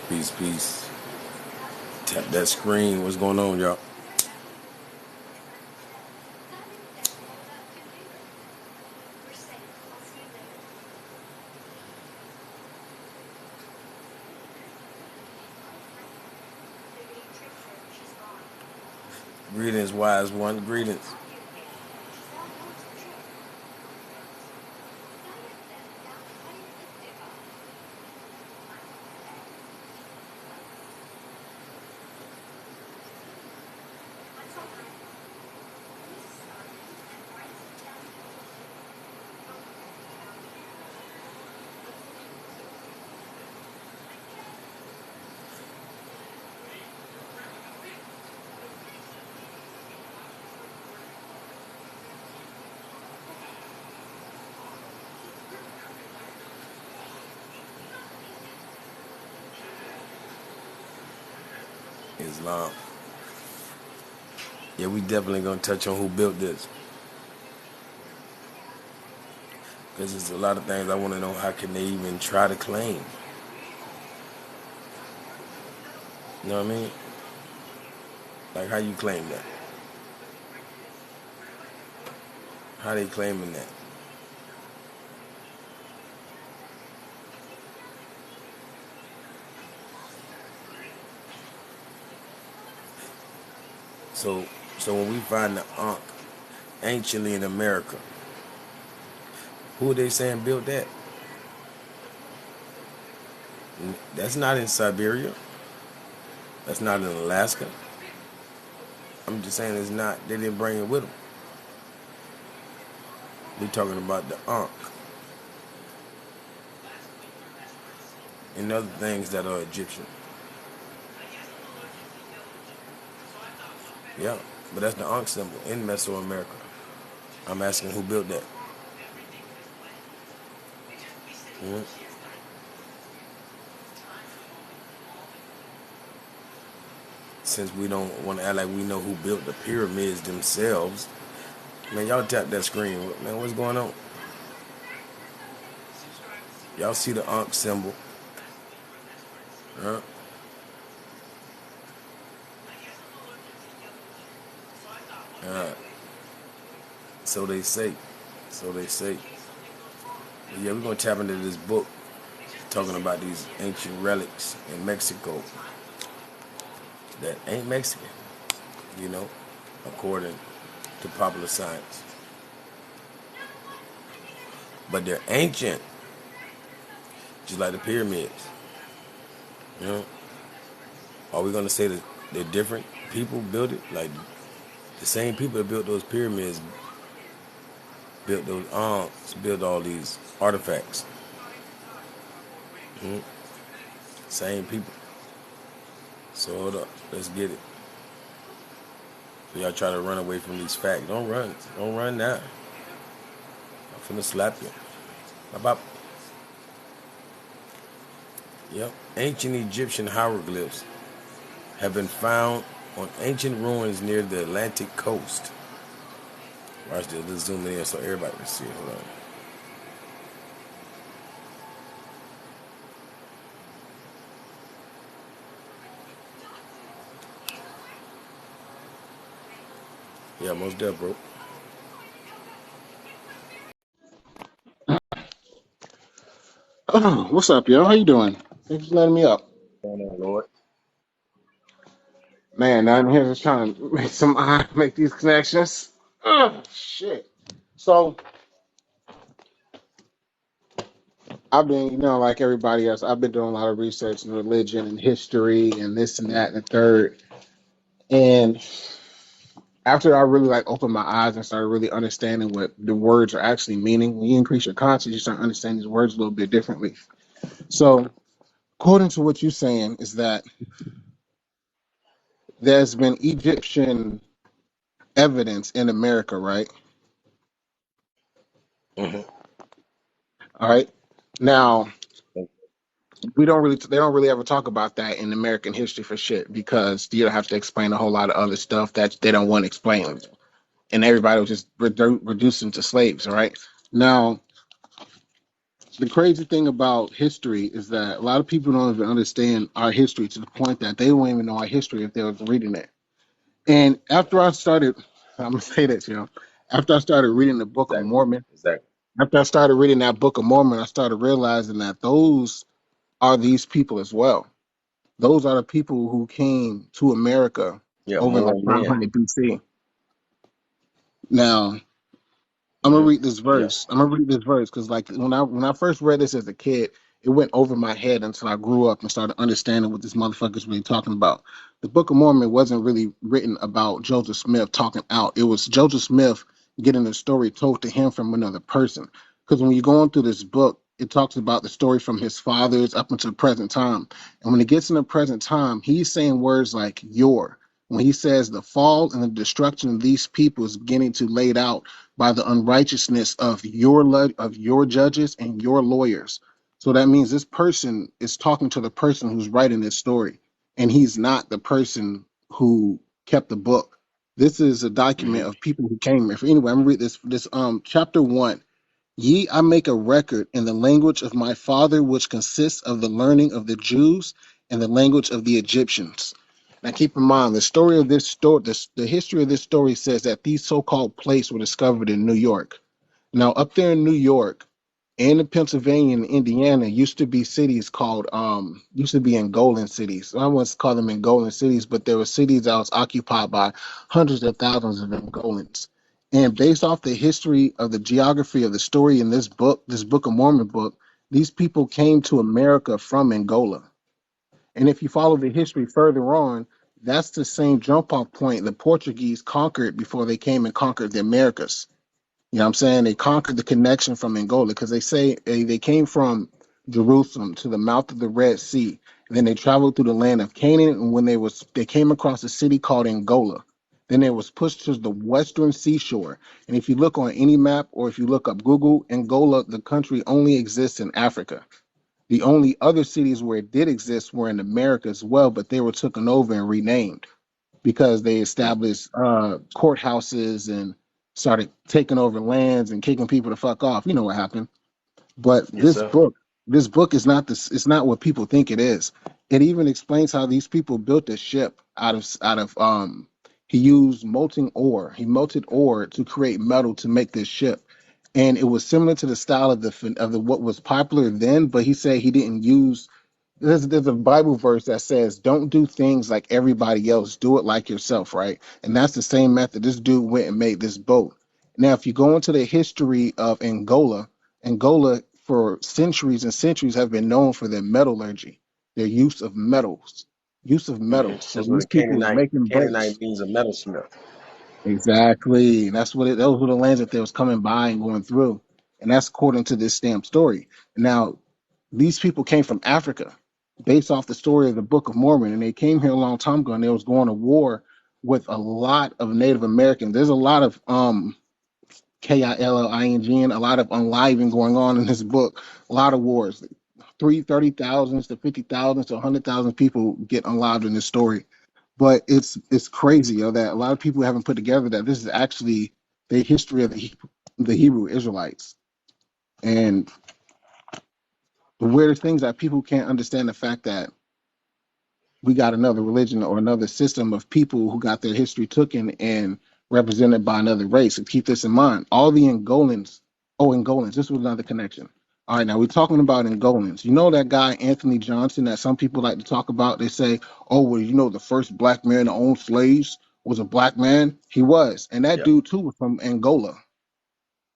Peace, peace. Tap that screen. What's going on, y'all? Greetings, wise one. Greetings. Islam. Yeah, we definitely gonna touch on who built this. Because there's a lot of things I want to know. How can they even try to claim? You know what I mean? Like, how you claim that? How they claiming that? So, so when we find the Ankh anciently in America, who are they saying built that? That's not in Siberia. That's not in Alaska. I'm just saying it's not. They didn't bring it with them. We're talking about the Ankh and other things that are Egyptian. Yeah, but that's the Ankh symbol in Mesoamerica. I'm asking who built that. Mhm. Since we don't want to act like we know who built the pyramids themselves, man, y'all tap that screen. Man, what's going on? Y'all see the Ankh symbol? Huh? Uh, so they say. So they say. But yeah, we're gonna tap into this book talking about these ancient relics in Mexico that ain't Mexican, you know, according to popular science. But they're ancient, just like the pyramids. You know, are we gonna say that they're different people built it? Like the same people that built those pyramids, built those arms, built all these artifacts. Mhm. Same people. So hold up, let's get it. So y'all try to run away from these facts. Don't run. Don't run now. I'm finna slap you. Bop, bop. Yep. Ancient Egyptian hieroglyphs have been found on ancient ruins near the Atlantic coast. Watch this. Let's zoom in so everybody can see it. Hold on. Yeah, most deaf, bro. Oh, what's up, yo? How you doing? Thanks for letting me up. Going on, Lord. Man, I'm here just trying to make these connections. Oh, shit. So I've been, like everybody else, I've been doing a lot of research in religion and history and this and that and the third. And after I really opened my eyes and started really understanding what the words are actually meaning, when you increase your consciousness, you start understanding these words a little bit differently. So according to what you're saying is that there's been Egyptian evidence in America, right? Hmm. All right. Now, they don't really ever talk about that in American history for shit because you have to explain a whole lot of other stuff that they don't want to explain. And everybody was just reduced them to slaves, all right? Now, The crazy thing about history is that a lot of people don't even understand our history to the point that they don't even know our history if they was reading it. And after I started, I'm gonna say this, after I started reading the Book of Exactly. Mormon, Exactly. after I started reading that Book of Mormon, I started realizing that those are these people as well. Those are the people who came to America Yeah, over in more like men. 500 BC. Now, I'm gonna Hmm. read this Yeah. verse. I'm gonna read this verse because, like, when I first read this as a kid, it went over my head until I grew up and started understanding what this motherfucker's really talking about. The Book of Mormon wasn't really written about Joseph Smith talking out. It was Joseph Smith getting the story told to him from another person. Because when you're going through this book, it talks about the story from his fathers up until the present time. And when it gets in the present time, he's saying words like "your." When he says the fall and the destruction of these people is beginning to laid out by the unrighteousness of your judges and your lawyers. So that means this person is talking to the person who's writing this story, and he's not the person who kept the book. This is a document Hmm. of people who came here. Anyway, I'm gonna read this chapter 1. Ye, I make a record in the language of my father, which consists of the learning of the Jews and the language of the Egyptians. Now, keep in mind the story of this story. The history of this story says that these so-called plates were discovered in New York. Now, up there in New York and in Pennsylvania and Indiana used to be cities called used to be Angolan cities. I once called them Angolan cities, but there were cities that was occupied by hundreds of thousands of Angolans. And based off the history of the geography of the story in this Book of Mormon book, these people came to America from Angola. And if you follow the history further on, that's the same jump off point the Portuguese conquered before they came and conquered the Americas. You know what I'm saying? They conquered the connection from Angola because they say they came from Jerusalem to the mouth of the Red Sea. And then they traveled through the land of Canaan. And when they came across a city called Angola. Then they was pushed to the western seashore. And if you look on any map or if you look up Google, Angola, the country only exists in Africa. The only other cities where it did exist were in America as well, but they were taken over and renamed because they established courthouses and started taking over lands and kicking people the fuck off. You know what happened. But Yes, sir. this book is not this. It's not what people think it is. It even explains how these people built a ship out of. He used molten ore. He melted ore to create metal to make this ship, and it was similar to the style of the what was popular then. But he said he didn't use there's a Bible verse that says, "Don't do things like everybody else. Do it like yourself." Right, and that's the same method this dude went and made this boat. Now, if you go into the history of Angola, Angola for centuries and centuries have been known for their metallurgy, their use of Hmm. metals. So That's what these a people was making Canaanite boats. means, a metalsmith. Exactly. That's what those were the lands that they was coming by and going through. And that's according to this stamp story. Now, these people came from Africa based off the story of the Book of Mormon, and they came here a long time ago and they was going to war with a lot of Native Americans. There's a lot of KILLING, a lot of unliving going on in this book, a lot of wars. 30,000 to 50,000 to 100,000 people get unlived in this story. But it's crazy, that a lot of people haven't put together that this is actually the history of the Hebrew Israelites. And the weirdest things that people can't understand the fact that we got another religion or another system of people who got their history taken and represented by another race. And keep this in mind. All the Angolans, Angolans, this was another connection. All right, now we're talking about Angolans. You know that guy, Anthony Johnson, that some people like to talk about? They say, oh, well, the first black man to own slaves was a black man. He was. And that Yep. dude, too, was from Angola.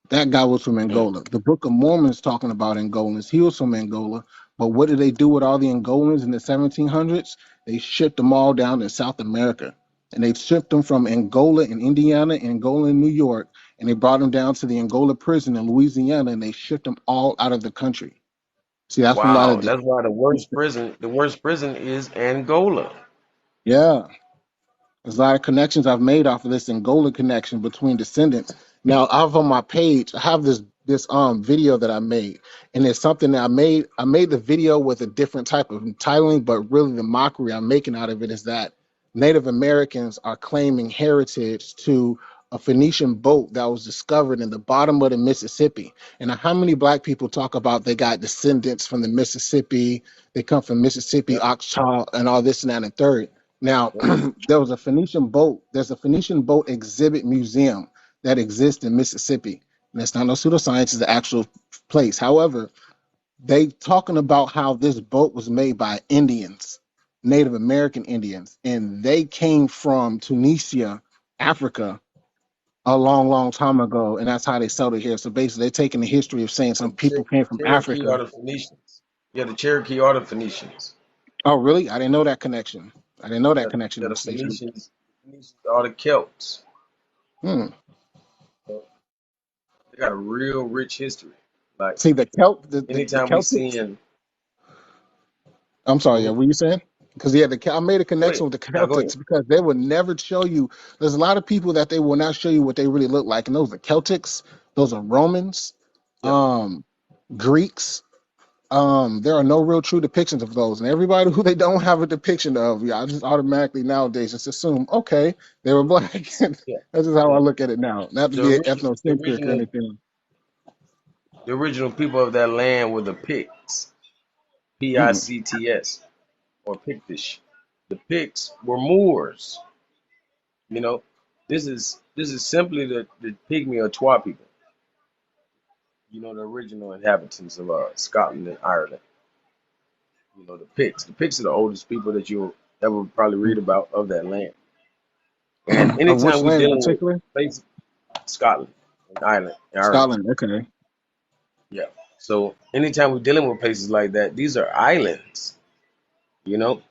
That guy was from Mm. Angola. The Book of Mormon is talking about Angolans. He was from Angola. But what did they do with all the Angolans in the 1700s? They shipped them all down to South America. And they shipped them from Angola in Indiana, Angola in New York, and they brought them down to the Angola prison in Louisiana, and they shipped them all out of the country. See, that's what a lot of Wow, that's why the worst prison is Angola. yeah. There's a lot of connections I've made off of this Angola connection between descendants. Now, I've on my page, I have this video that I made, and it's something that I made. I made the video with a different type of titling, but really the mockery I'm making out of it is that Native Americans are claiming heritage to a Phoenician boat that was discovered in the bottom of the Mississippi. And how many black people talk about they got descendants from the Mississippi? They come from Mississippi, Yep. Oxchaw, and all this and that and third. Now, Yep. there was a Phoenician boat. There's a Phoenician boat exhibit museum that exists in Mississippi. And it's not no pseudoscience; it's the actual place. However, they talking about how this boat was made by Indians, Native American Indians, and they came from Tunisia, Africa, a long, long time ago, and that's how they settled here. So basically, they're taking the history of saying some The people came from Cherokee Africa. are the Phoenicians. Yeah, the Cherokee are the Phoenicians. Oh, really? I didn't know that connection. I didn't know that Yeah, connection. yeah, the Station. Phoenicians are the Celts. Hmm. So they got a real rich history. Like See the the anytime we Celtics. seeing, I'm sorry. Yeah, mhm. what were you saying? Because yeah, I made a Go connection ahead. with the Now go ahead. Celtics because they would never show you. There's a lot of people that they will not show you what they really look like, and those are Celtics, those are Romans, Yeah, um, Greeks. There are no real true depictions of those, and everybody who they don't have a depiction of, yeah, I just automatically nowadays just assume, okay, they were black. That's yeah, just how yeah. I look at it now. Not to The be original, the ethnocentric or original, anything. the original people of that land were the Picts, Mm. Picts, or Pictish. The Picts were Moors. You know, this is simply the Pygmy or Twa people. You know, the original inhabitants of Scotland and Ireland. You know, the Picts. The Picts are the oldest people that you'll ever probably read about of that land. And Of which anytime we're land in dealing with particular? places, Scotland and Ireland. Scotland. Okay. Yeah. So anytime we're dealing with places like that, these are islands. You know,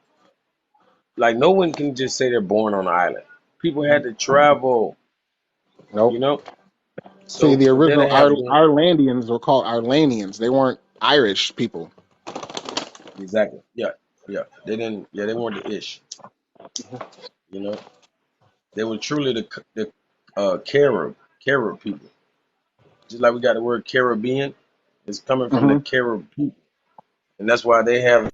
like no one can just say they're born on an island. People had to travel. You Nope. know, See, so the for there original to have been Irelandians were called Iranians. They weren't Irish people. exactly, yeah, yeah, they didn't, yeah, they weren't the ish. You know, they were truly the Carib people. Just like we got the word Caribbean, it's coming from the Hmm. Carib people, and that's why they have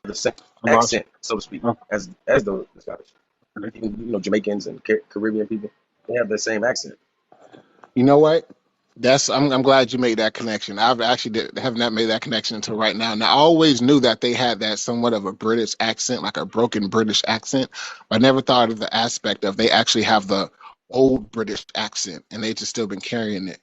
the same I lost. accent, so to speak, Oh, as the Scottish. Even Jamaicans and Caribbean people, they have the same accent. you know what? I'm glad you made that connection. I've actually have not made that connection until right now. Now I always knew that they had that somewhat of a British accent, like a broken British accent, but I never thought of the aspect of they actually have the old British accent and they just still been carrying it.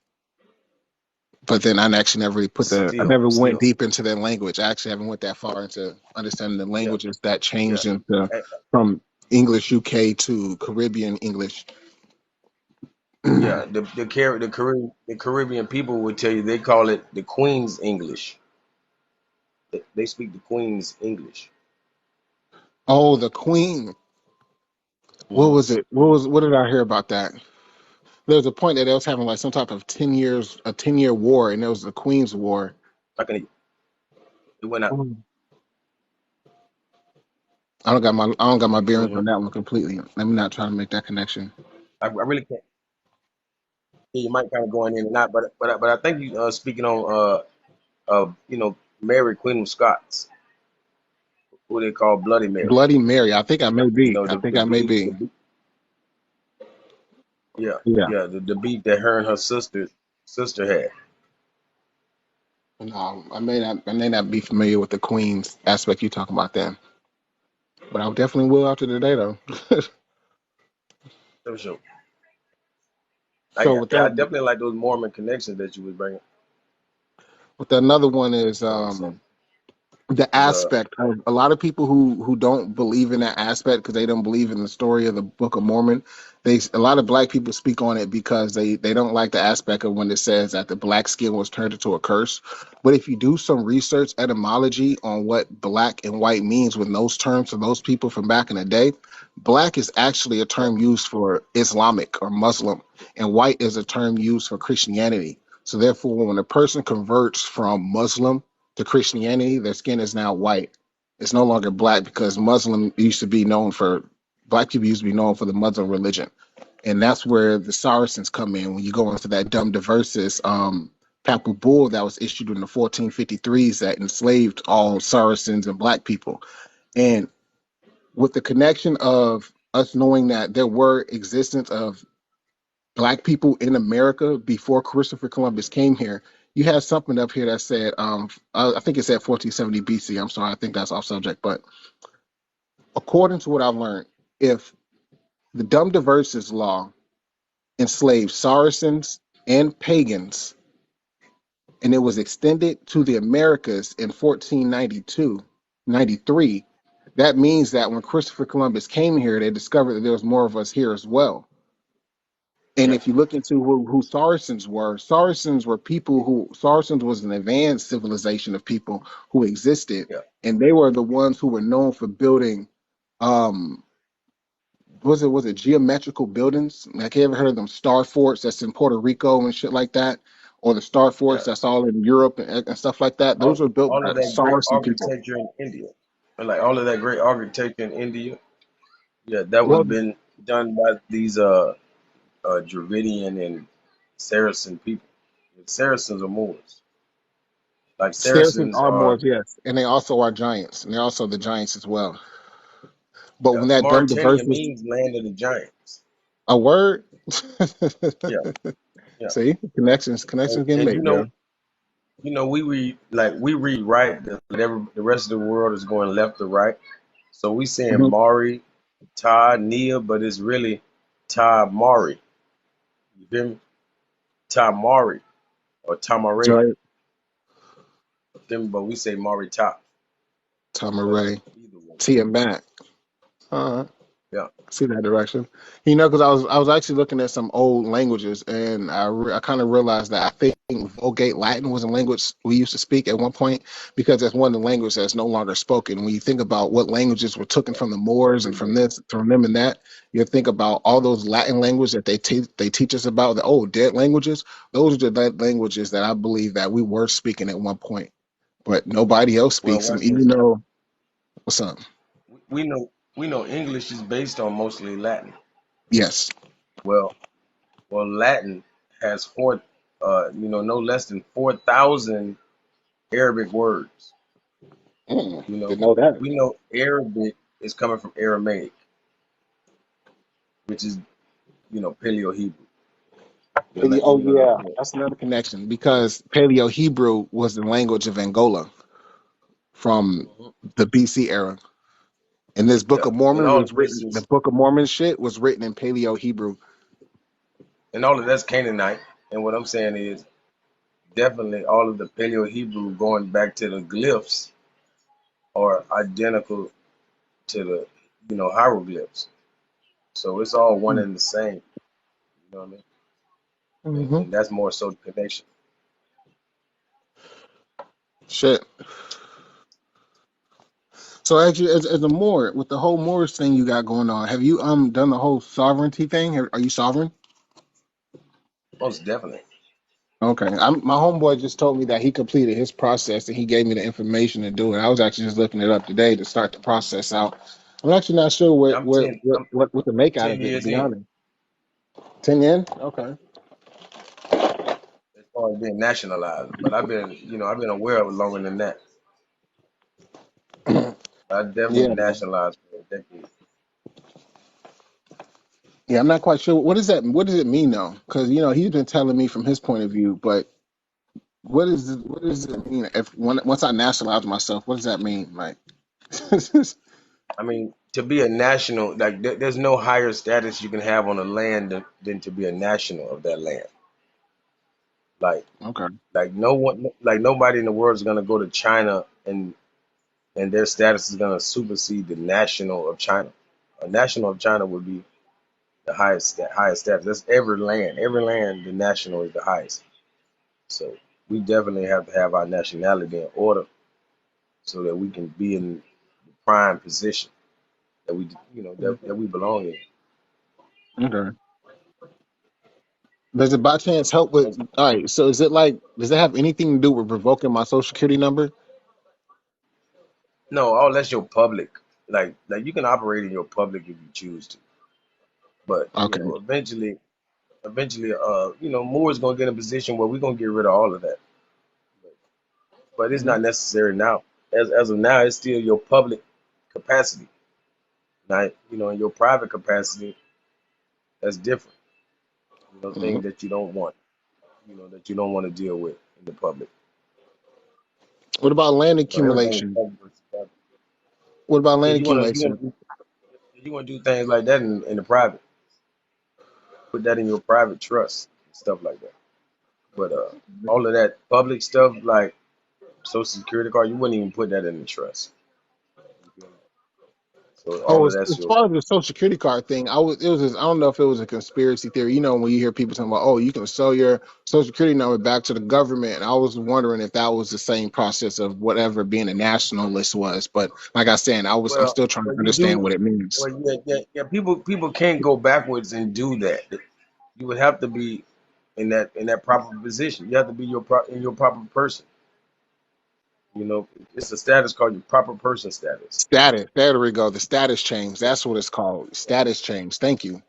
But then I actually never really I Still, never went still, deep into their language. I actually haven't went that far into understanding the yeah, languages that yeah. changed into Eh, from English UK to Caribbean English. Yeah, the Caribbean people would tell you they call it the Queen's English. They speak the Queen's English. Oh, the Queen. What Hmm. was it? What did I hear about that? There was a point that they was having like some type of 10 years, a 10-year war, and it was the Queen's War. I can it went out. Mm. I don't got my bearings Hmm. on that one completely. Let me not try to make that connection. I really can't. Yeah, you might kind of going in and out, but I think you speaking on Mary Queen of Scots, who they call Bloody Mary. Bloody Mary. I think I may You be. know I think the I may beef, be. yeah, Yeah. yeah, the beef that her and her sister had. No, I may not be familiar with the Queen's aspect you talking about then, but I definitely will after today though. For sure. So with I that, definitely like those Mormon connections that you was bringing. with another one is So the is aspect of a lot of people who don't believe in that aspect because they don't believe in the story of the Book of Mormon. A lot of black people speak on it because they don't like the aspect of when it says that the black skin was turned into a curse. But if you do some research etymology on what black and white means with those terms for those people from back in the day, black is actually a yeah, term used for Islamic or Muslim, and white is a term used for Christianity. So therefore, when a person converts from Muslim to Christianity, their skin is now white. It's no longer black because Muslim used to be known for black people used to be known for the Muslim religion, and that's where the Saracens come in. When you go into that dumb diversus papal bull that was issued in the 1453s that enslaved all Saracens and black people, and with the connection of us knowing that there were existence of black people in America before Christopher Columbus came here. You had something up here that said, I think it said 1470 BC. I'm sorry, I think that's off subject, but according to what I've learned, if the Dumb Diverses Law enslaved Saracens and pagans, and it was extended to the Americas in 1492, 93, that means that when Christopher Columbus came here, they discovered that there was more of us here as well. And Yeah, if you look into who Saracens were people who Saracens was an advanced civilization of people who existed, yeah. and they were the ones who were known for building um was it geometrical buildings? Like you ever heard of them star forts that's in Puerto Rico and shit like that? Or the star forts Yeah. that's all in Europe and stuff like that. Those were built All by of the that great Saracen people. architecture in India, and like all of that great architecture in India, yeah, that was Well, been done by these Dravidian and Saracen people. Saracens are Moors. Like Saracens Saracens are are, Moors, yes. And they also are giants. And they're also the giants as well. But yeah, when that dumb diverse Mauritania was means land of the giants. a word, Yeah, yeah. see, connections getting And made, bro. we read we read right. The rest of the world is going left to right. So we saying Mhm. Mari, Ta, Nia, but it's really Ta Mari. You feel me? Ta Mari or Tamare. Right. You feel me? But we say Mari Ta. But Tamaray, either way, Tia Mac. yeah. See that direction. Because I was actually looking at some old languages, and I kind of realized that I think Vulgate Latin was a language we used to speak at one point because that's one of the languages that's no longer spoken. When you think about what languages were taken from the Moors and from Abbreviated. this, from them and that, you think about all those Latin languages that they teach us about, the old dead languages. Those are the languages that I believe that we were speaking at one point, but nobody else Well, speaks them. watch Even this. though what's up? We know English is based on mostly Latin. Yes. Well, Latin has no less than 4,000 Arabic words. You know, Didn't know that. we know Arabic is coming from Aramaic, which is Paleo Hebrew. Oh You're gonna yeah, that's another connection because Paleo Hebrew was the language of Angola from Mhm. the BC era, and this Book Yeah, of and Mormon all was of this written. The is Book of Mormon shit was written in Paleo Hebrew. and all of that's Canaanite. And what I'm saying is definitely all of the Paleo Hebrew going back to the glyphs are identical to the hieroglyphs. So it's all one and the same. You know what I mean? Mm-hmm. And that's more so the connection. Shit. So actually, as a Moor, with the whole Moorish thing you got going on, have you done the whole sovereignty thing? Are you sovereign? Most definitely. Okay, my homeboy just told me that he completed his process and he gave me the information to do it. I was actually just looking it up today to start the process out. I'm actually not sure Yeah, what to make out 10 of it, to years be in honest. 10 yen? Okay. as far as being nationalized. But I've been aware of it longer than that. I definitely Yeah, man. nationalized for a decade. Yeah, I'm not quite sure. What is that? What does it mean though? Because he's been telling me from his point of view, but what does it mean if once I nationalize myself? What does that mean? Like, I mean, to be a national, like there's no higher status you can have on a land than to be a national of that land. Like, okay. no one, like nobody in the world is gonna go to China and their status is gonna supersede the national of China. A national of China would be the highest status. That's every land. Every land, the national is the highest. So we definitely have to have our nationality in order so that we can be in the prime position that that we belong in. Okay. Does it by chance help with? All right. So is it like? Does it have anything to do with revoking my social security number? No, oh, that's your public. Like you can operate in your public if you choose to, but Okay. eventually, Moore's gonna get in a position where we're gonna get rid of all of that. But it's Mhm. not necessary now. As of now, it's still your public capacity. Now, in your private capacity, that's different. Mhm. Things that you don't want, that you don't want to deal with in the public. What about land So everything is accumulation? public versus private. What about Yeah, land you want to you want accumulation? to you want to do things like that in the private. Put that in your private trust, stuff like that. But all of that public stuff like Social Security card, you wouldn't even put that in the trust. You feel me? So all Oh, of that's as your far as the Social Security card thing, it was just, I don't know if it was a conspiracy theory. You know, when you hear people talking about, oh, you can sell your Social Security number back to the government, and I was wondering if that was the same process of whatever being a nationalist was. But like I said, I'm well, still trying to well you understand do what it means. well yeah. People can't go backwards and do that. You would have to be in that proper position. You have to be in your proper person. It's a status called your proper person status. Status. There we go. The status change. That's what it's called. Status change. Thank you.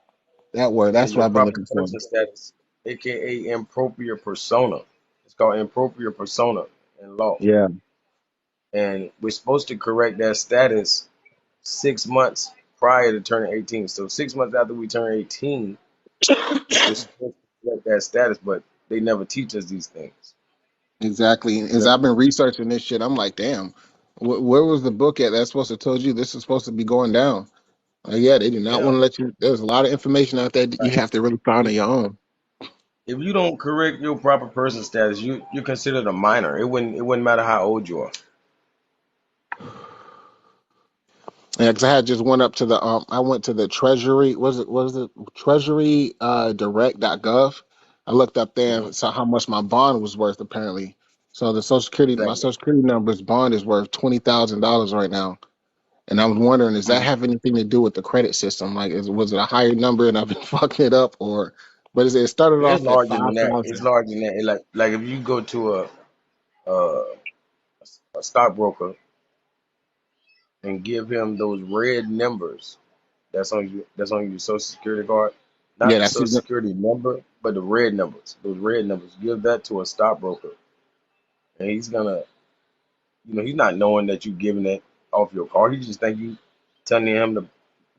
That word. Yeah, That's what your I've been proper looking for. person status, aka impropriate persona. It's called impropriate persona in law. Yeah. And we're supposed to correct that status 6 months prior to turning 18. So 6 months after we turn 18, we're supposed to correct that status, but they never teach us these things. Exactly. As I've been researching this shit, I'm like, damn, where was the book at that's supposed to told you this is supposed to be going down? Yeah, they do not Yeah, want to let you. There's a lot of information out there that you like have to really find on if, your own. if you don't correct your proper person status, you're considered a minor. It wouldn't matter how old you are. Yeah, because I had just went up to the I went to the Treasury. Was it Treasury direct.gov? I looked up there Mhm. and saw how much my bond was worth apparently. So the Social Security, my Exactly. Social Security number's bond is worth $20,000 right now. And I was wondering, does that Mhm. have anything to do with the credit system? Like, was it a higher number and I've been fucking it up, or? But it started It's off at larger than five that. It's thousand. larger than that. Like if you go to a a stockbroker and give him those red numbers that's on your social security card, Yeah, not the that's social it. security number, but the red numbers. Those red numbers. Give that to a stockbroker, and he's gonna, he's not knowing that you're giving it off your card. He just think you telling him to,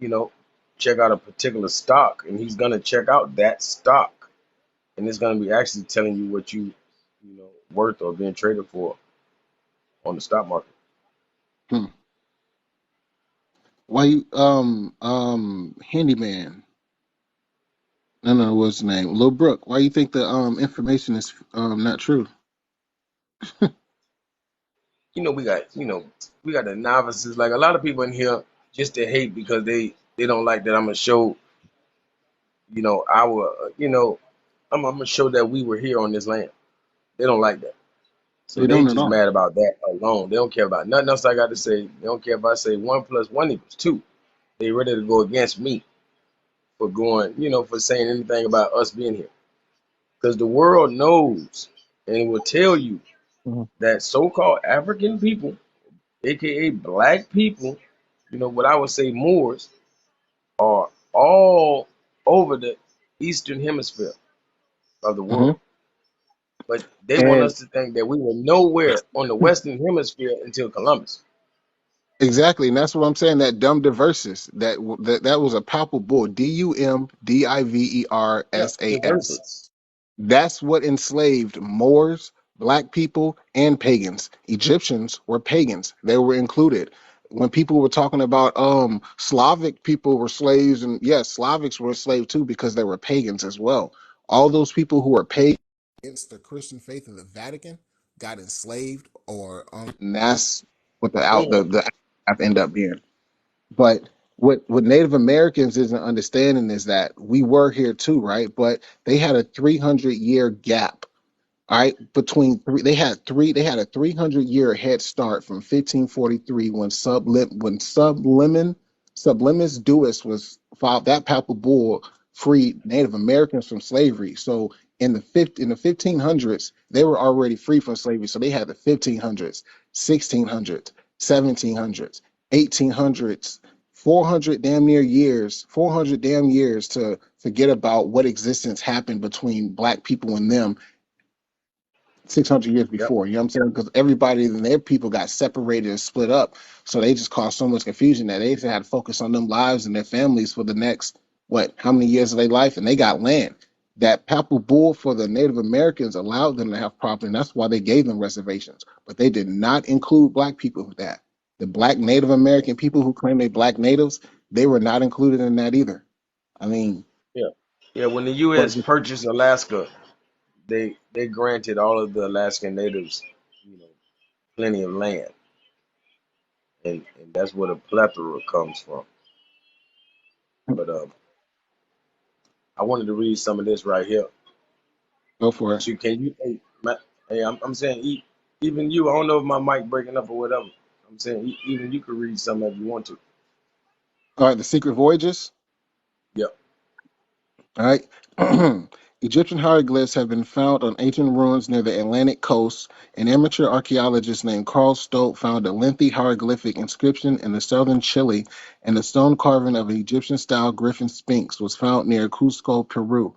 you know, check out a particular stock, and he's gonna check out that stock, and it's gonna be actually telling you what worth or being traded for on the stock market. Hmm. Why you handyman? No, what's his name? Lil Brook. Why you think the information is not true? We got the novices. Like a lot of people in here just to hate because they don't like that I'm gonna show, I'm gonna show that we were here on this land. They don't like that. So They they don't at just all. mad about that alone. They don't care about nothing else I got to say. They don't care if I say 1 + 1 = 2. They ready to go against me for saying anything about us being here. Because the world knows and will tell you Mhm. that so-called African people, aka black people, what I would say Moors, are all over the eastern hemisphere of the Mhm. world. But they want And us to think that we were nowhere on the western hemisphere until Columbus. exactly, and that's what I'm saying. That dumb diversus. That was a palpable Yeah, the Dumdiversas. verses. That's what enslaved Moors, black people, and pagans. Egyptians were pagans. They were included. When people were talking about Slavic people were slaves, and yes, Slavics were enslaved too because they were pagans as well. All those people who were pagans against the Christian faith of the Vatican got enslaved, or and that's what the end up being. But what Native Americans isn't understanding is that we were here too, right? But they had a 300-year gap. All right, between three, they had a 300-year head start from 1543 when Sublimus Duis was filed. That papal bull freed Native Americans from slavery. So in the 1500s, they were already free from slavery. So they had the 1500s, 1600s, 1700s, 1800s, 400 damn years to forget about what existence happened between black people and them 600 years Yep. before. You know what I'm saying? Because everybody and their people got separated and split up. So they just caused so much confusion that they just had to focus on them lives and their families for the next, what, how many years of their life? And they got land. That papal bull for the Native Americans allowed them to have property, and that's why they gave them reservations. But they did not include black people with that. The black Native American people who claim they black natives, they were not included in that either. I mean, Yeah. Yeah. When the but U.S. purchased Alaska, they granted all of the Alaskan natives, you know, plenty of land, and that's where the plethora comes from. But I wanted to read some of this right here. go for it. But you can you hey, I'm saying even you. I don't know if my mic breaking up or whatever. I'm saying even you could read some if you want to. All right, the secret voyages. Yep. All right. Egyptian hieroglyphs have been found on ancient ruins near the Atlantic coast. An amateur archaeologist named Carl Stolt found a lengthy hieroglyphic inscription in the southern Chile, and a stone carving of an Egyptian-style griffin sphinx was found near Cusco, Peru.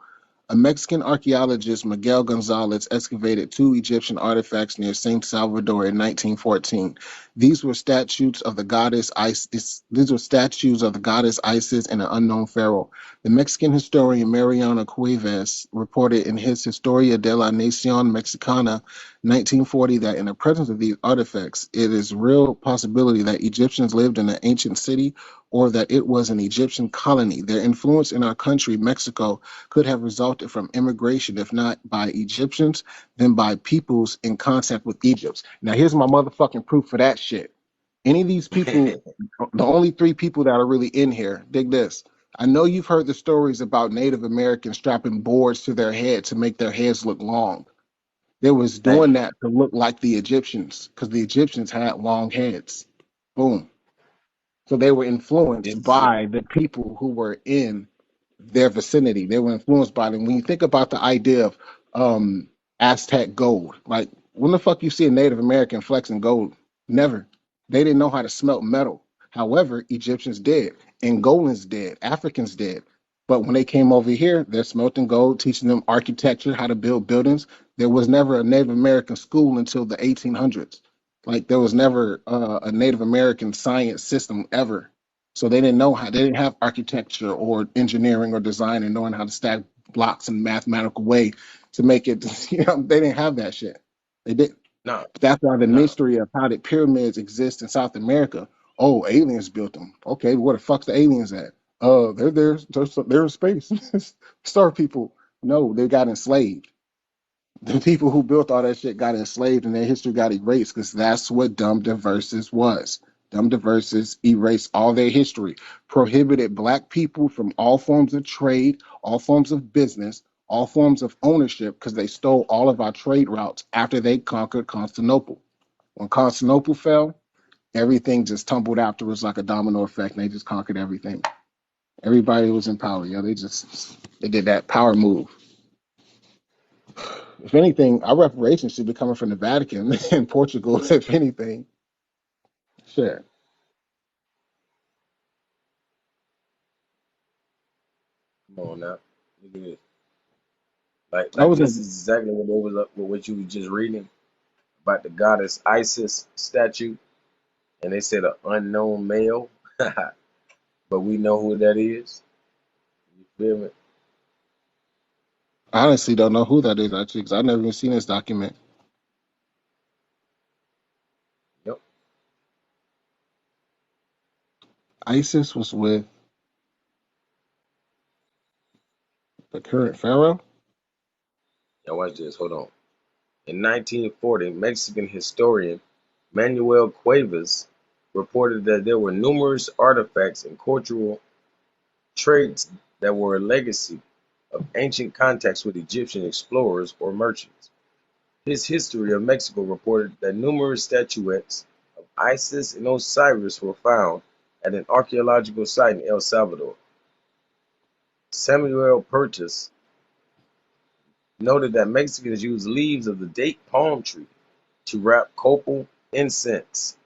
A Mexican archaeologist, Miguel Gonzalez, excavated two Egyptian artifacts near Saint Salvador in 1914. These were statues of the goddess Isis. These were statues of the goddess Isis and an unknown pharaoh. The Mexican historian Mariano Cuevas reported in his Historia de la Nación Mexicana, 1940, that in the presence of these artifacts, it is real possibility that Egyptians lived in an ancient city or that it was an Egyptian colony. Their influence in our country, Mexico, could have resulted from immigration, if not by Egyptians, then by peoples in contact with Egypt. Now, here's my motherfucking proof for that shit. Any of these people, the only three people that are really in here, dig this. I know you've heard the stories about Native Americans strapping boards to their head to make their heads look long. They was Thank doing you. that to look like the Egyptians because the Egyptians had long heads. Boom. So they were influenced This is it. by the people who were in their vicinity. They were influenced by them. When you think about the idea of Aztec gold, like when the fuck you see a Native American flexing gold? Never. They didn't know how to smelt metal. However, Egyptians did, Angolans did, Africans did. But when they came over here, they're smelting gold, teaching them architecture, how to build buildings. There was never a Native American school until the 1800s. Like there was never a Native American science system ever. So they didn't know how, they didn't have architecture or engineering or design and knowing how to stack blocks in a mathematical way to make it, they didn't have that shit. They did. No, That's why the no. mystery of how the pyramids exist in South America. Oh, aliens built them. Okay, where the fuck's the aliens at? They're in space. Star people. No, they got enslaved. The people who built all that shit got enslaved and their history got erased because that's what dumb diverses was. Dumb diverses erased all their history, prohibited black people from all forms of trade, all forms of business, all forms of ownership because they stole all of our trade routes after they conquered Constantinople. When Constantinople fell, everything just tumbled afterwards like a domino effect and they just conquered everything. Everybody was in power, they did that power move. If anything, our reparations should be coming from the Vatican and Portugal, if anything. Sure. Come on now. Look at this. Like I like was this in, is exactly what it was up with what you were just reading about the goddess Isis statue, and they said an unknown male, but we know who that is. You feel me? I honestly don't know who that is actually, because I've never even seen this document. Yep. ISIS was with the current pharaoh. Now watch this. Hold on. In 1940, Mexican historian Manuel Cuevas reported that there were numerous artifacts and cultural traits that were a legacy of ancient contacts with Egyptian explorers or merchants. His History of Mexico reported that numerous statuettes of Isis and Osiris were found at an archaeological site in El Salvador. Samuel Purchas noted that Mexicans used leaves of the date palm tree to wrap copal incense.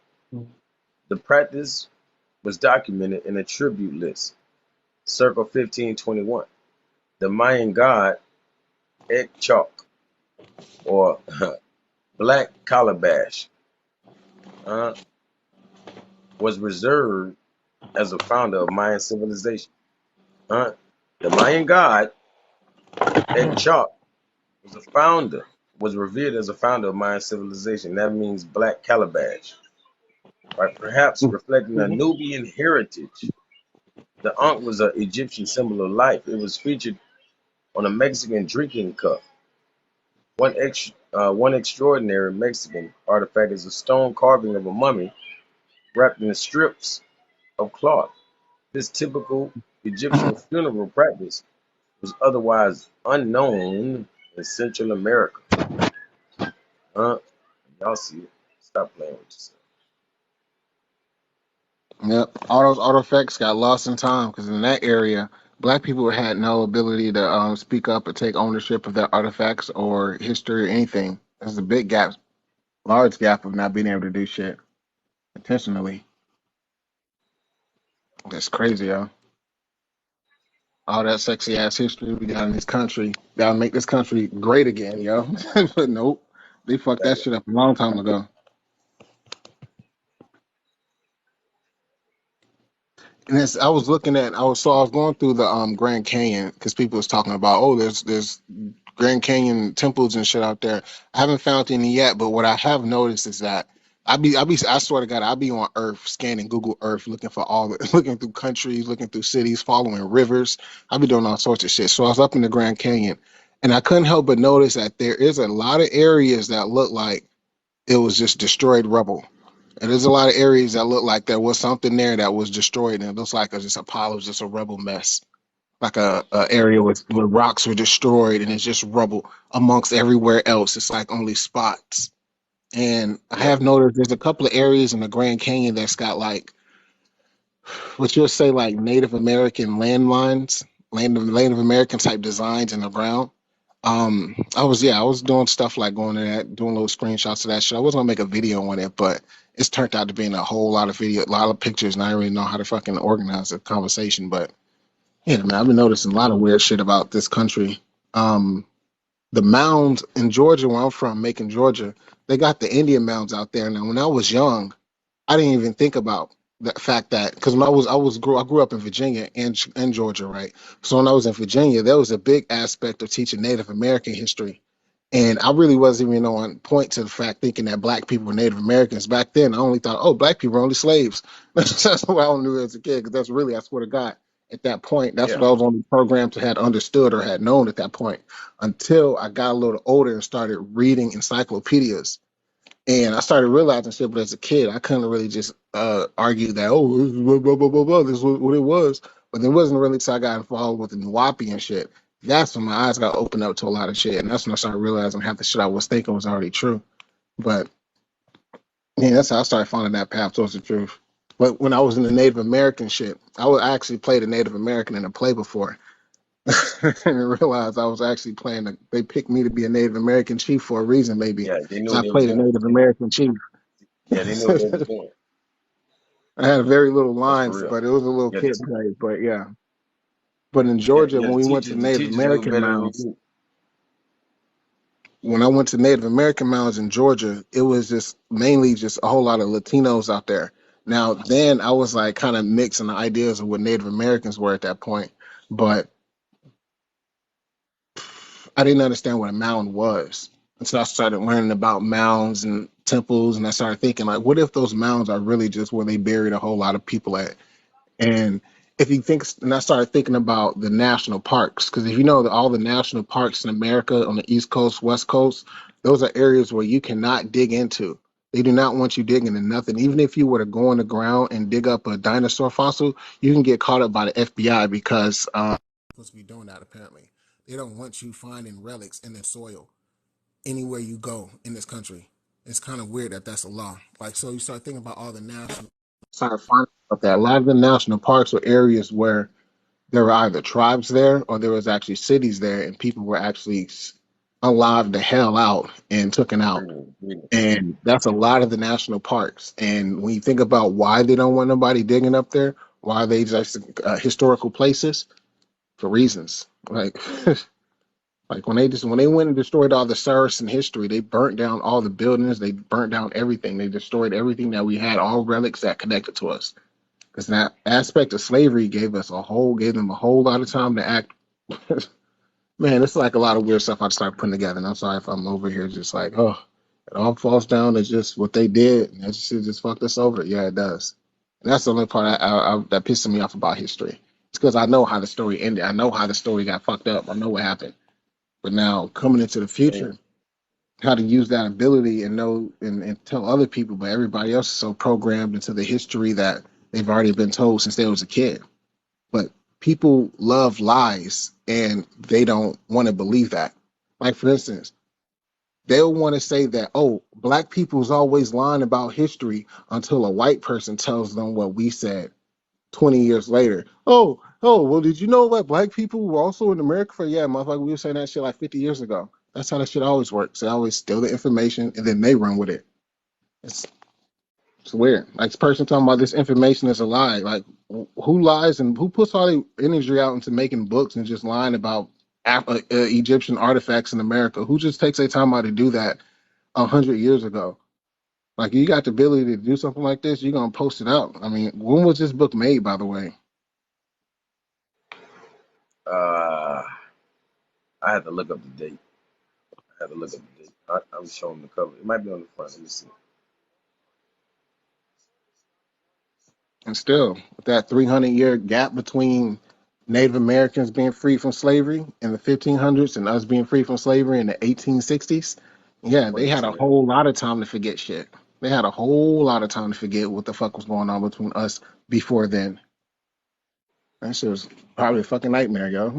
The practice was documented in a tribute list, circa 1521. The Mayan god Ekchok, or Black calabash uh, was reserved as a founder of Mayan civilization. Uh, the Mayan god ANKH was a founder, was revered as a founder of Mayan civilization. That means black calabash, right? Perhaps reflecting a Nubian heritage. The Ankh was an Egyptian symbol of life. It was featured on a Mexican drinking cup. One extraordinary Mexican artifact is a stone carving of a mummy wrapped in strips of cloth. This typical Egyptian funeral practice was otherwise unknown in Central America. Huh? Y'all see it. Stop playing with yourself. Yep, all those artifacts got lost in time because in that area, black people had no ability to speak up or take ownership of their artifacts or history or anything. There's a big gap, large gap of not being able to do shit intentionally. That's crazy, yo. All that sexy ass history we got in this country, gotta make this country great again, yo. But nope, they fucked that shit up a long time ago. And it's, I was looking at, I was going through the Grand Canyon because people was talking about, oh, there's Grand Canyon temples and shit out there. I haven't found any yet, but what I have noticed is that I swear to God, I be on Earth scanning Google Earth, looking for all the, looking through countries, looking through cities, following rivers. I be doing all sorts of shit. So I was up in the Grand Canyon, and I couldn't help but notice that there is a lot of areas that look like it was just destroyed rubble. And there's a lot of areas that look like there was something there that was destroyed, and it looks like it's just a pile of just a rubble mess, like a area with where rocks were destroyed, and it's just rubble amongst everywhere else. It's like only spots. And I Yeah, have noticed there's a couple of areas in the Grand Canyon that's got like what you'll say like Native American landmines, Native American type designs in the ground. I was doing stuff like going to that, doing little screenshots of that shit. I was gonna make a video on it, but it's turned out to be in a whole lot of video, a lot of pictures, and I don't really know how to fucking organize a conversation. But yeah, man, I've been noticing a lot of weird shit about this country. Um, the mounds in Georgia, where I'm from, Macon, Georgia, they got the Indian mounds out there. Now, when I was young, I didn't even think about the fact that because when I grew up in Virginia and Georgia, right? So when I was in Virginia, there was a big aspect of teaching Native American history, and I really wasn't even on point to the fact thinking that black people were Native Americans. Back then, I only thought, oh, black people are only slaves. That's what I knew as a kid, because that's really, I swear to God, at that point, that's yeah, what I was only programmed to had understood or had known at that point. Until I got a little older and started reading encyclopedias. And I started realizing shit, but as a kid, I couldn't really just argue that, oh, this is blah, blah, blah, blah, blah, this is what it was. But it wasn't really until I got involved with the Nuwapi and shit. That's when my eyes got opened up to a lot of shit. And that's when I started realizing half the shit I was thinking was already true. But yeah, that's how I started finding that path towards the truth. But when I was in the Native American shit, I actually played a Native American in a play before. And realized I was actually playing, they picked me to be a Native American chief for a reason, maybe. yeah. They knew So I what they was played a doing. Native American chief. Yeah, they knew what they was doing. I had very little That's for lines, real. but it was a little Yeah, kid play. But yeah. But in yeah, Georgia, yeah. when we went to The Native teachers knew American better than we mounds, do. when I went to Native American mounds in Georgia, it was just mainly just a whole lot of Latinos out there. Now, then I was like kind of mixing the ideas of what Native Americans were at that point, but I didn't understand what a mound was. And so I started learning about mounds and temples, and I started thinking, like, what if those mounds are really just where they buried a whole lot of people at? And if you think, and I started thinking about the national parks, because if you know that all the national parks in America on the East Coast, West Coast, those are areas where you cannot dig into. They do not want you digging in nothing. Even if you were to go on the ground and dig up a dinosaur fossil, you can get caught up by the FBI because supposed to be doing that apparently. They don't want you finding relics in the soil anywhere you go in this country. It's kind of weird that that's a law. Like, so you start thinking about all the national, start finding out that a lot of the national parks are areas where there were either tribes there or there was actually cities there, and people were actually alive the hell out and taken out. Breeding, breeding. And that's a lot of the national parks. And when you think about why they don't want nobody digging up there, why are they just historical places? For reasons. Like, Like when they went and destroyed all the Saracen history, they burnt down all the buildings, they burnt down everything, they destroyed everything that we had, all relics that connected to us. Because that aspect of slavery gave them a whole lot of time to act. Man, it's like a lot of weird stuff I start putting together. And I'm sorry if I'm over here just like, oh, it all falls down to just what they did. And that shit just fucked us over. Yeah, it does. And that's the only part that pisses me off about history. It's because I know how the story ended. I know how the story got fucked up. I know what happened. But now coming into the And future, how to use that ability and know and tell other people, but everybody else is so programmed into the history that they've already been told since they was a kid. But people love lies and they don't want to believe that. Like for instance, they'll want to say that, oh, black people's always lying about history until a white person tells them what we said 20 years later. Well, did you know that black people were also in America for, yeah, motherfucker, we were saying that shit like 50 years ago. That's how that shit always works. They always steal the information and then they run with it. It's, it's weird. Like this person talking about this information is a lie. Like who lies and who puts all the energy out into making books and just lying about Egyptian artifacts in America? Who just takes their time out to do that 100 years ago? Like you got the ability to do something like this, you're gonna post it out. I mean, when was this book made, by the way? uh, I had to look up the date. I had to look up the date. I'm showing the cover. It might be on the front. Let me see. And still, with that 300-year gap between Native Americans being free from slavery in the 1500s and us being free from slavery in the 1860s, yeah, they had a 22. whole lot of time to forget shit. They had a whole lot of time to forget what the fuck was going on between us before then. That shit was probably a fucking nightmare, yo.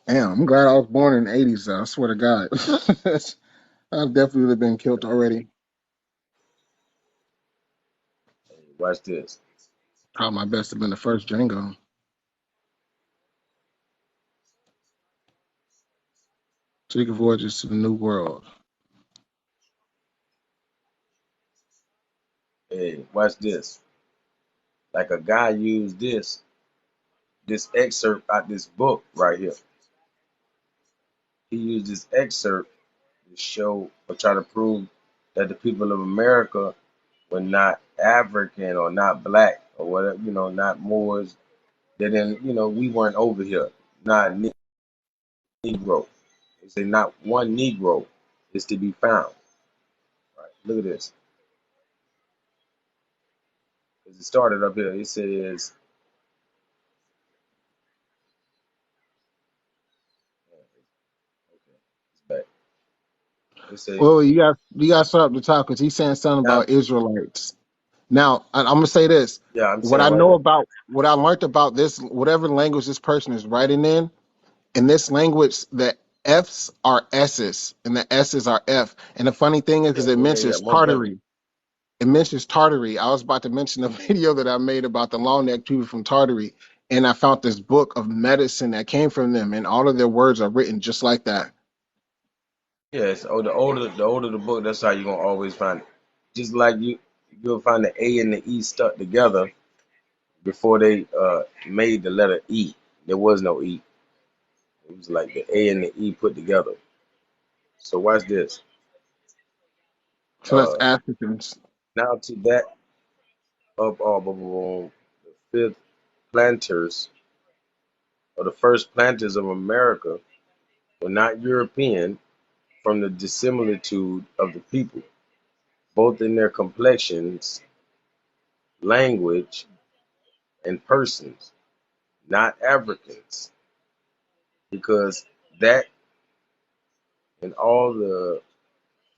Damn, I'm glad I was born in the 80s, though. I swear to God. I've definitely been killed already. Hey, watch this. Tried my best to have been the first Django. Secret Voyages to the New World. Hey, watch this. Like a guy used this excerpt out this book right here. He used this excerpt to show or try to prove that the people of America were not African or not black or whatever, not Moors. They didn't, we weren't over here. Not Negro. They say not one Negro is to be found. Right? Look at this. Because it started up here. It says, okay, it's back. It says, Well, you got to start up the top because he's saying something now, about Israelites. Now, I'm gonna say this: yeah, I'm what saying I right know here. about, what I learned about this, whatever language this person is writing in this language, the F's are S's and the S's are F. And the funny thing is, Yeah, because it yeah, mentions most definitely. Tartary. It mentions Tartary. I was about to mention a video that I made about the long neck people from Tartary, and I found this book of medicine that came from them, and all of their words are written just like that. Yes, oh, the older the book, that's how you're gonna always find it. Just like you'll find the A and the E stuck together before they made the letter E. There was no E. It was like the A and the E put together. So watch this. So that's Uh, Africans. Now to that of all, boom, boom, boom, the fifth planters or the first planters of America were not European from the dissimilitude of the people, both in their complexions, language, and persons, not Africans, because that in all the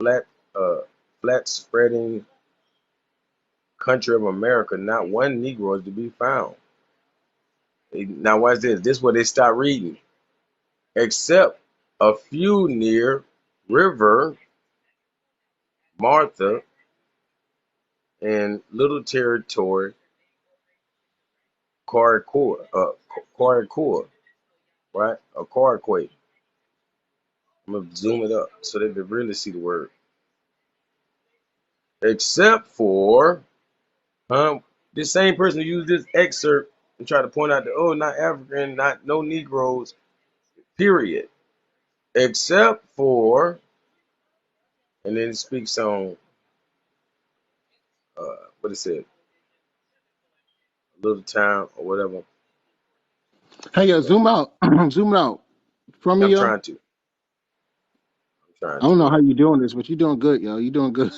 flat, uh, flat spreading country of America, not one Negro is to be found. Now, watch this. This is where they start reading. Except a few near River Martha and Little Territory, Quarricore, right? Or Quarrique. I'm gonna zoom it up so they can really see the word. Except for this same person who used this excerpt and tried to point out that, oh, not African, not no Negroes. period, except for, and then it speaks on what it said, a little town or whatever. Hey, yo, But zoom out, zoom out from yeah, me, I'm yo. trying to. I'm trying I don't to. know how you doing this, but you doing good, yo. You doing good.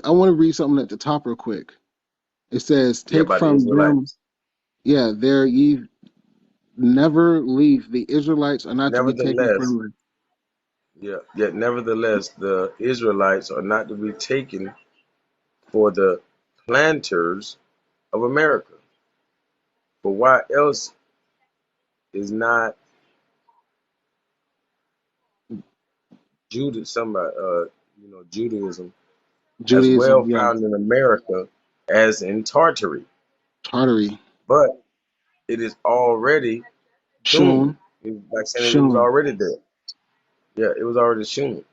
I wanna read something at the top real quick. It says, Yeah, "Take about the from them, Israelites. yeah, there ye never leave. The Israelites are not to be taken Nevertheless, from them." yeah, yet nevertheless, the Israelites are not to be taken for the planters of America. For why else is not Judaism as Judaism, well yeah, found in America as in Tartary? Tartary, But it is already doomed. Shun, Like saying it was Shun. already there. Yeah, it was already shown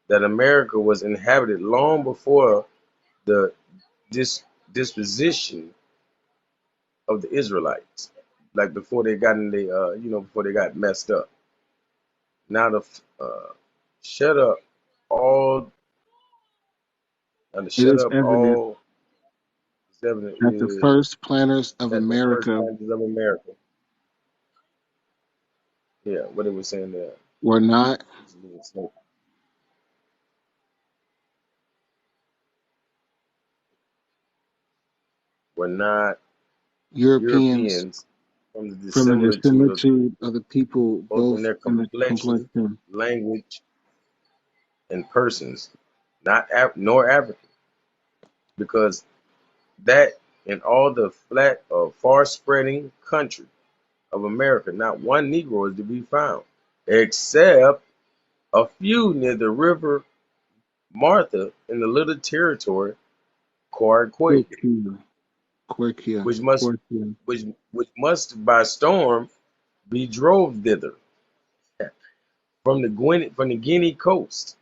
that America was inhabited long before the dis- disposition of the Israelites, like before they got in the, before they got messed up. Now the shut up all, and to It shut is up evident all is evident that the is first planters of that the first America planters of America, yeah, what it was saying there, were not were not Europeans Europeans from the from the dissimilitude of dissimilitude of the people, both in both their in the complexion, complexion. language, and persons, not nor African, because that in all the flat or far spreading country of America, not one Negro is to be found, except a few near the river Martha in the little territory Corquay, Quirkia, Quirkia, which must Quirkia. which must by storm be drove thither from the Guinea coast.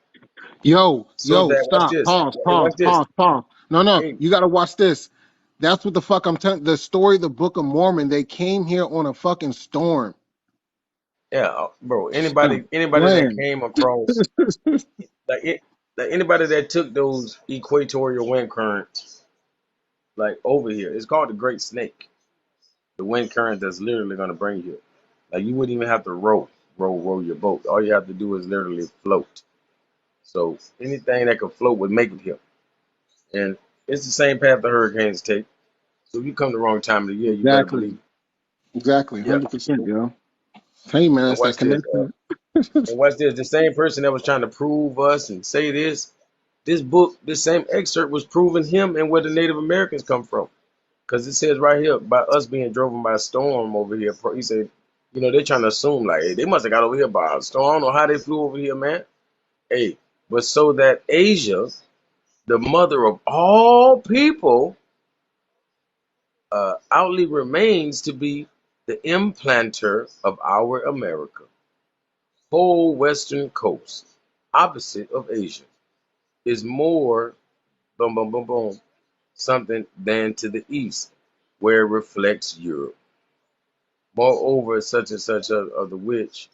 So Yo, that watch stop, this, pause, hey, pause, watch this, pause, pause. No, hey, you gotta watch this. That's what the fuck I'm telling. The story, of the Book of Mormon, they came here on a fucking storm. yeah, bro. Stop Anybody that playing. came across like it, like anybody that took those equatorial wind currents like over here, it's called the Great Snake. The wind current that's literally gonna bring you. Like you wouldn't even have to row your boat. All you have to do is literally float. So anything that could float would make it here. And it's the same path the hurricanes take. So if you come the wrong time of the year, you better Exactly, believe it. exactly, Yeah. 100%, yo. Hey man, And it's that watch this. connection. And watch this. The same person that was trying to prove us and say this book, this same excerpt was proving him and where the Native Americans come from. Because it says right here about us being driven by a storm over here. He said, they're trying to assume like, hey, they must have got over here by a storm. I don't know how they flew over here, man. Hey, but so that Asia, the mother of all people, outly remains to be the implanter of our America, whole western coast, opposite of Asia, is more, boom, boom, boom, boom, something than to the east, where it reflects Europe. Moreover, such and such of the which,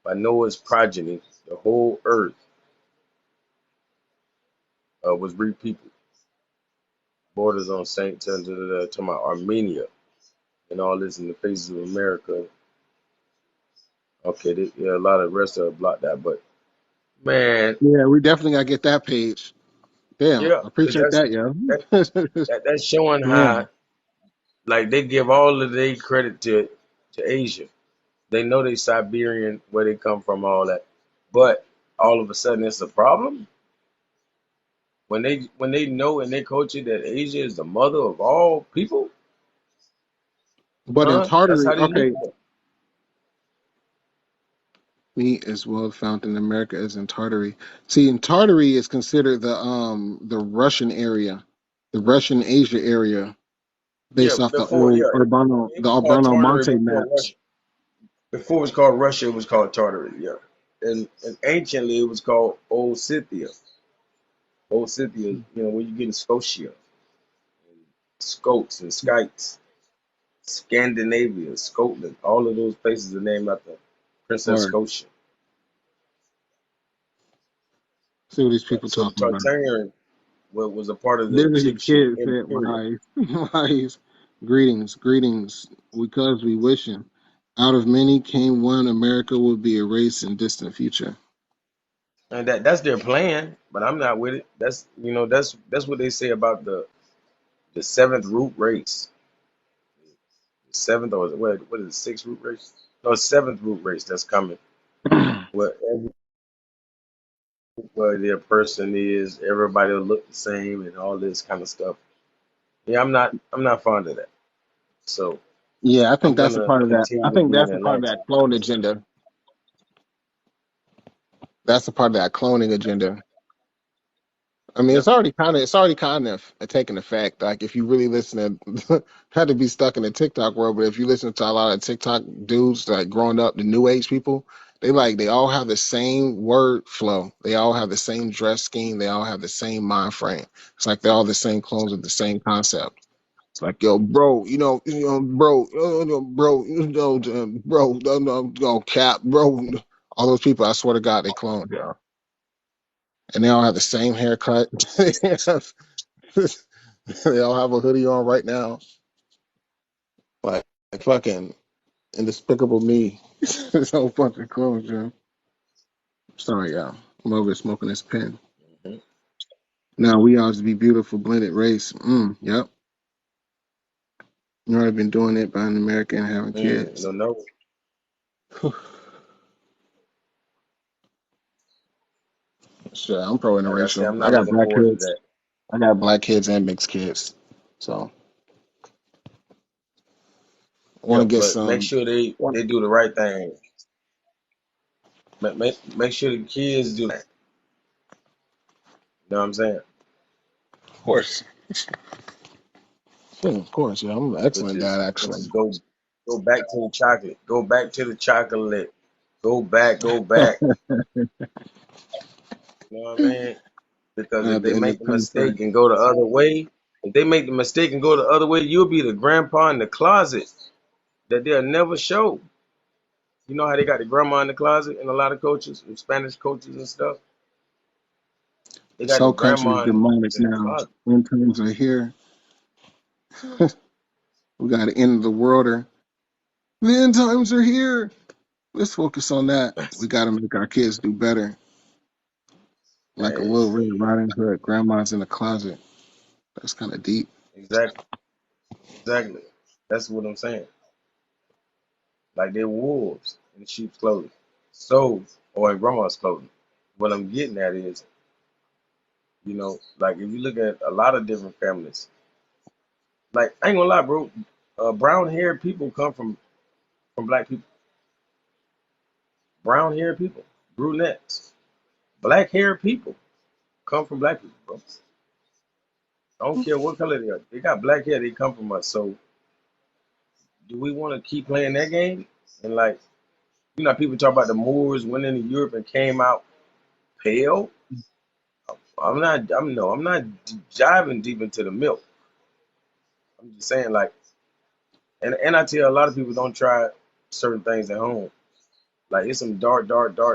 by Noah's progeny, the whole earth was repeopled. Borders on Saint to my Armenia and all this in the faces of America. Okay, yeah, a lot of the rest of it blocked that, but man, Yeah, we definitely gotta get that page. Damn, yeah, I because appreciate that, yo. that, that's showing how Damn. like they give all of their credit to Asia. They know they Siberian, where they come from, all that, but all of a sudden it's a problem when they know in their culture that Asia is the mother of all people. But in That's Tartary, how they look okay, at it. meat as well found in America as in Tartary. See, in Tartary is considered the Russian area, the Russian Asia area, Yeah, based off the before, old yeah, it The was called Urbano Tartary Monte before maps. Russia. Before it was called Russia, it was called Tartary. Yeah, and anciently it was called Old Scythia. Old Scythia, where you get in Scotia, and Scots and Skites. Scandinavia, Scotland, all of those places are named after Princess Or Scotia. see what these people So the talking about. Tartarian was a part of the This is his Egyptian kid said, Empire. wise, greetings, greetings, because we wishing. Out of many came one, America will be a race in distant future. And that's their plan, but I'm not with it. That's what they say about the seventh root race. The seventh or what is it, sixth root race? No, seventh root race that's coming. Where everybody their person is, everybody will look the same and all this kind of stuff. Yeah, I'm not fond of that. So Yeah, I think I'm that's a gonna part of that. I continue to think be in that's a part of Atlanta. that clone agenda. That's a part of that cloning agenda. I mean, Yep. it's already kind of taking effect. Like if you really listen to, had to be stuck in the TikTok world, but if you listen to a lot of TikTok dudes like growing up, the new age people, they all have the same word flow. They all have the same dress scheme. They all have the same mind frame. It's like they're all the same clones of the same concept. It's like, yo, bro, bro, bro, no, cap, bro. All those people, I swear to God, they cloned, yo. And they all have the same haircut. They all have a hoodie on right now. Like fucking and Despicable Me. It's all fucking clothes, man. Sorry, y'all. I'm over here smoking this pen. Mhm. Now we all to be beautiful blended race. Yep. You already been doing it buying America and having kids. No, no. Shit, I'm pro Like I said, interracial. I'm I not got looking black forward to kids. that. I got black kids and mixed kids. So I want to Yep. get But make some. sure they Of they do the right thing. Make sure the kids do that. You know what I'm saying? course. Yeah, of course. Yeah, I'm an Which excellent is dad, which actually. is go back to the chocolate. Go back to the chocolate. Go back. Go back. You know what I mean? Because if At they the end make of the the mistake contract. and go the other way, if they make the mistake and go the other way, you'll be the grandpa in the closet that they'll never show. You know how they got the grandma in the closet in a lot of coaches, and Spanish coaches and stuff. They This got the whole country is grandma demonic in the now. closet. End times are here. We got to end the world. The end times are here. Let's focus on that. We got to make our kids do better. Like a Hey, little Red Riding Hood. Grandma's in the closet. That's kind of deep. exactly, exactly. That's what I'm saying. Like they're wolves in sheep's clothing. So, or in grandma's clothing. What I'm getting at is, like if you look at a lot of different families, like I ain't gonna lie, bro, brown haired people come from black people. Brown haired people, brunettes, black haired people come from black people, bro. I don't care what color they are. They got black hair, they come from us. So do we want to keep playing that game? And like, people talk about the Moors went into Europe and came out pale. I'm not diving deep into the milk. I'm just saying like, and I tell a lot of people don't try certain things at home. Like it's some dark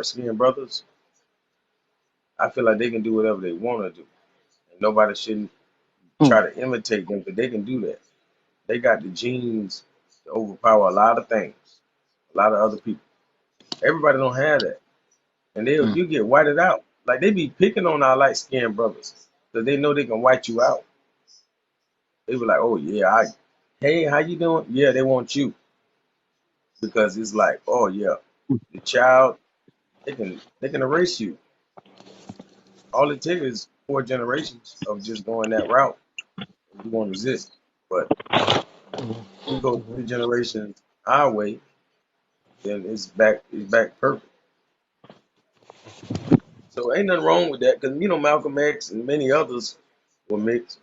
skinned brothers. I feel like they can do whatever they want to do. And nobody shouldn't Hmm, try to imitate them, but they can do that. They got the genes to overpower a lot of things, a lot of other people. Everybody don't have that, and hmm. you get whited out. Like they be picking on our light skinned brothers because they know they can white you out. They be like, oh yeah, hey, how you doing? Yeah, they want you because it's like, oh yeah, the child they can erase you. All it takes is 4 generations of just going that route, and you won't exist. But we go 3 generations our way, then it's back perfect. So ain't nothing wrong with that because Malcolm X and many others were mixed,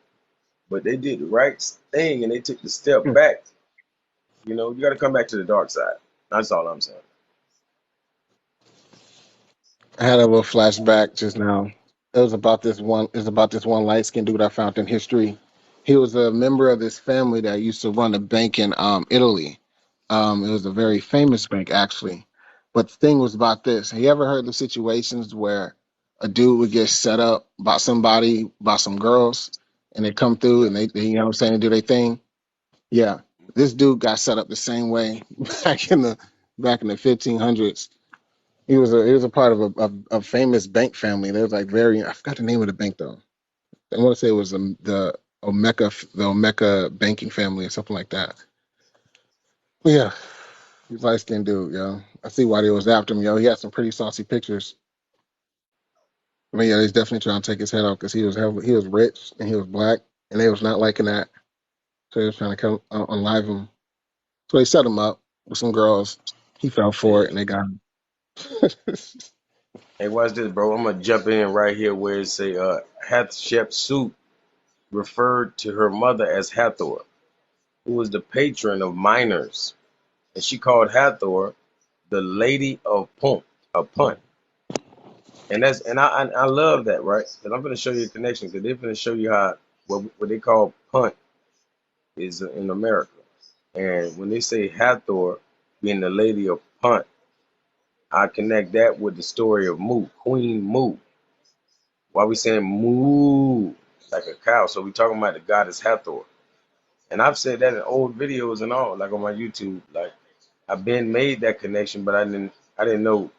but they did the right thing and they took the step back. You got to come back to the dark side. That's all I'm saying. I had a little flashback just now. It was about this one light skinned dude I found in history. He was a member of this family that used to run a bank in Italy. It was a very famous bank actually. But the thing was about this. Have you ever heard the situations where a dude would get set up by somebody, by some girls, and they come through Yeah. and they you know what I'm saying, do their thing? Yeah. This dude got set up the same way back in the 1500s. He was a part of a famous bank family. There was like very, I forgot the name of the bank though. I want to say it was the Omeka banking family or something like that. But yeah, he's a light skinned dude, yo. I see why they was after him, yo. He had some pretty saucy pictures. I mean, yeah, he's definitely trying to take his head off because he was rich and he was black, and they was not liking that. So they was trying to come unlive him. So they set him up with some girls. He fell for it, Hey, and they got him. hey, watch this, bro. I'm gonna jump in right here where it say Hatshepsut referred to her mother as Hathor, who was the patron of miners, and she called Hathor the Lady of Punt. And I love that, right? And I'm gonna show you a connection because they're gonna show you how what they call punt is in America. And when they say Hathor being the Lady of Punt, I connect that with the story of Mu, Queen Mu. Why we saying Moo like a cow? So we talking about the goddess Hathor. And I've said that in old videos and all, like on my YouTube. Like I've been made that connection, but I didn't know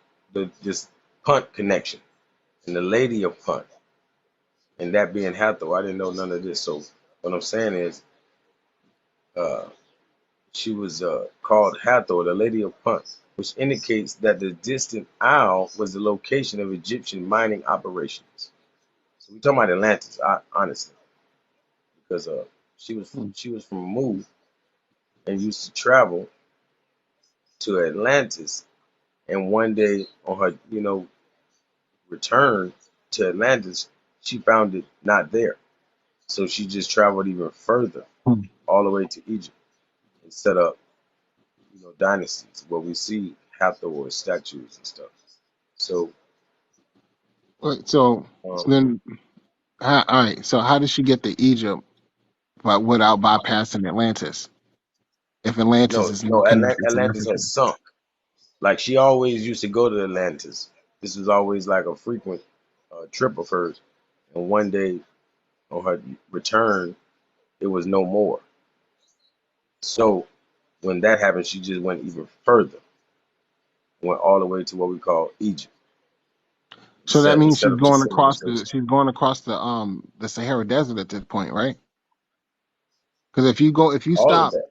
this punt connection and the lady of punt and that being Hathor. I didn't know none of this. So what I'm saying is, uh, she was called Hathor, the lady of punt, which indicates that the distant isle was the location of Egyptian mining operations. So we're talking about Atlantis, honestly, because she was from Mu and used to travel to Atlantis, and one day on her return to Atlantis, she found it not there. So she just traveled even further, all the way to Egypt, and set up dynasties where we see Hathor statues and stuff. So Wait, so um, then, all right. So how did she get to Egypt, but without bypassing Atlantis? If Atlantis no, is not no, connected to Atlantis Africa. has sunk. Like she always used to go to Atlantis. This was always like a frequent trip of hers. And one day on her return, it was no more. So when that happened, she just went even further, went all the way to what we call Egypt, So that and means set she's up the going symbols across and the Sahara Desert at this point, right? Because if you all of stop, that,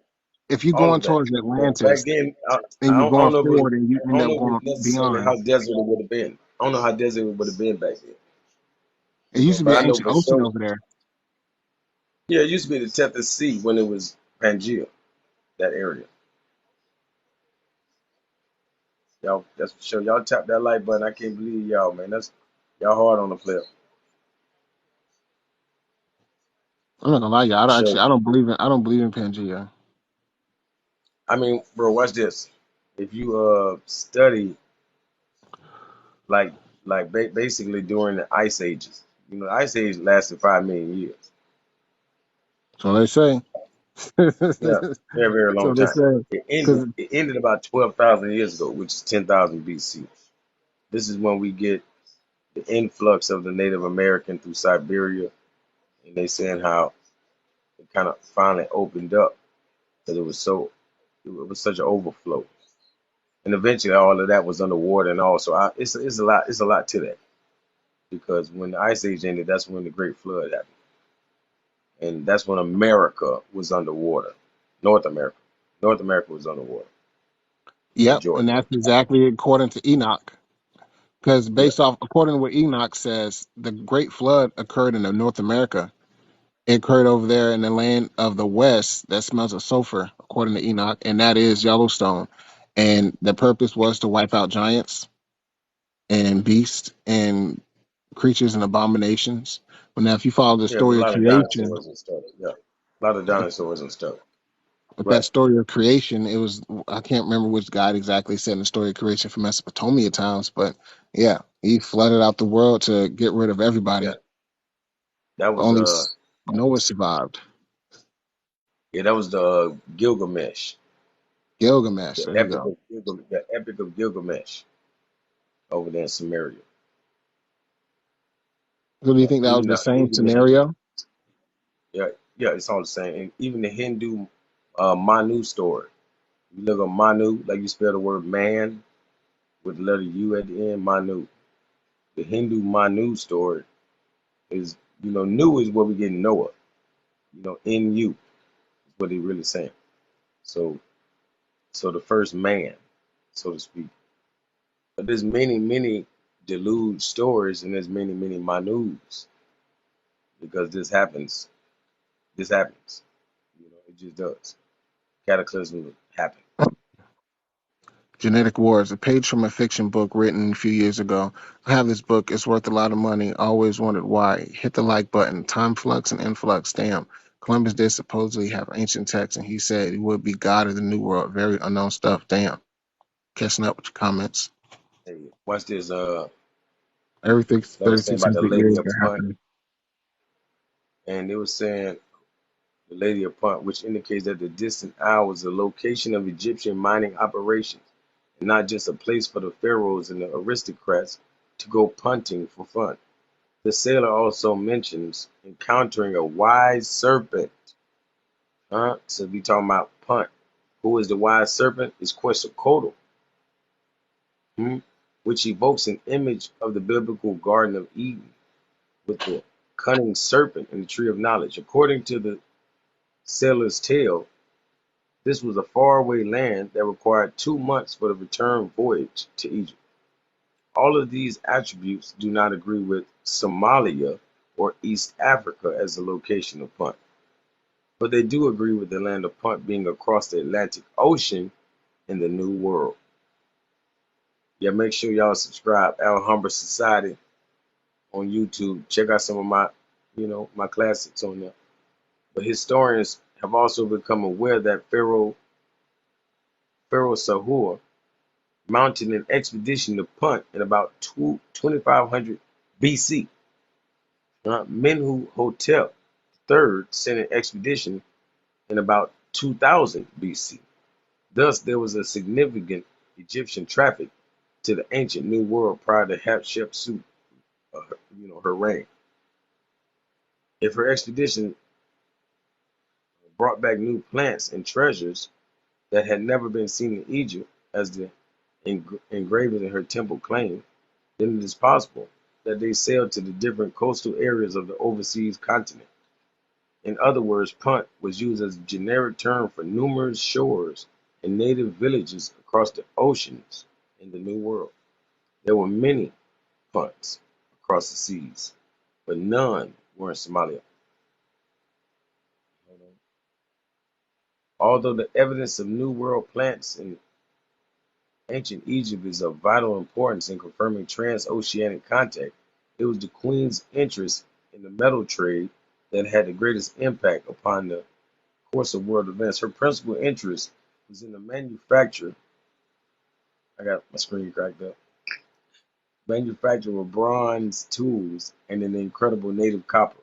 if you're all going of that. towards But back Atlantis then, and you're I going don't know if it, forward and you I end don't up know if going it's necessarily beyond, how desert it would have been. I don't know how desert it would have been back then. it used to be But an I know ancient for ocean sure. over there. Yeah, it used to be the Tethys Sea when it was Pangea, that area. Y'all, that's for sure. Y'all tap that like button. I can't believe y'all, man. That's y'all hard on the player. I'm not gonna lie, you. I For don't actually. sure. I don't believe in Pangea. I mean, bro, watch this. If you study like basically during the ice ages, the ice age lasted 5 million years. So they say. Yeah, very, very long So they time. say, It ended because it ended about 12,000 years ago, which is 10,000 BC. This is when we get the influx of the Native American through Siberia, and they saying how it kind of finally opened up because it was such an overflow, and eventually all of that was underwater and all. So it's a lot to that because when the ice age ended, that's when the Great Flood happened, and that's when America was underwater. North America, North America was underwater, the yep, and majority of that's it. exactly according to Enoch. Because Yeah, based off, according to what Enoch says, the Great Flood occurred in the North America. It occurred over there in the land of the West that smells of sulfur, according to Enoch, and that is Yellowstone. And the purpose was to wipe out giants and beasts and creatures and abominations. But now, if you follow the yeah, a story of lot of creation, dinosaurs and stuff. Yeah, a lot of dinosaurs and stuff. with that Right. story of creation, it was, I can't remember which God exactly said in the story of creation from Mesopotamia times, but yeah, he flooded out the world to get rid of Yeah, everybody. that was Only Noah survived. Yeah, that was the Gilgamesh, Gilgamesh. There you go. The Epic of Gilgamesh over there in Samaria. So do you Yeah, think that was even the same even the scenario? yeah, yeah, it's all the same. And even the Hindu Manu story. You look at Manu, like you spell the word man with the letter U at the end, Manu. The Hindu Manu story is, Nu is what we get Noah. In you is what he really saying. So, so the first man, so to speak. But there's many, many delude stories, and there's many, many Manus because this happens. This happens. It just does. Cataclysms happen. Genetic Wars, a page from a fiction book written a few years ago. I have this book. It's worth a lot of money. I always wondered why. Hit the like button. Time flux and influx. Damn. Columbus did supposedly have ancient texts, and he said he would be God of the New World. Very unknown stuff. Damn. Catching up with your comments. Hey, watch this. Everything That was saying about the 3600 Lady years of that Punt, happened. and it was saying the Lady of Punt, which indicates that the distant isle was the location of Egyptian mining operations, and not just a place for the pharaohs and the aristocrats to go punting for fun. The sailor also mentions encountering a wise serpent. So we talking about Punt. Who is the wise serpent? Is Quetzalcoatl, hmm? Which evokes an image of the biblical Garden of Eden with the cunning serpent in the tree of knowledge. According to the sailor's tale, this was a faraway land that required 2 months for the return voyage to Egypt. All of these attributes do not agree with Somalia or East Africa as the location of Punt, but they do agree with the land of Punt being across the Atlantic Ocean in the New World. Yeah, make sure y'all subscribe. Alhambra Society on YouTube. Check out some of my classics on there. But historians have also become aware that Pharaoh Sahur mounted an expedition to Punt in about 2500 BC. Menhotep III sent an expedition in about 2000 BC. Thus, there was a significant Egyptian traffic to the ancient New World prior to Hatshepsut, her reign. If her expedition brought back new plants and treasures that had never been seen in Egypt, as the engravers in her temple claim, then it is possible that they sailed to the different coastal areas of the overseas continent. In other words, Punt was used as a generic term for numerous shores and native villages across the oceans in the New World. There were many Punts across the seas, but none were in Somalia. Although the evidence of New World plants in ancient Egypt is of vital importance in confirming transoceanic contact, it was the Queen's interest in the metal trade that had the greatest impact upon the course of world events. Her principal interest was in the manufacture. I got my screen cracked up. Manufacture of bronze tools and an incredible native copper,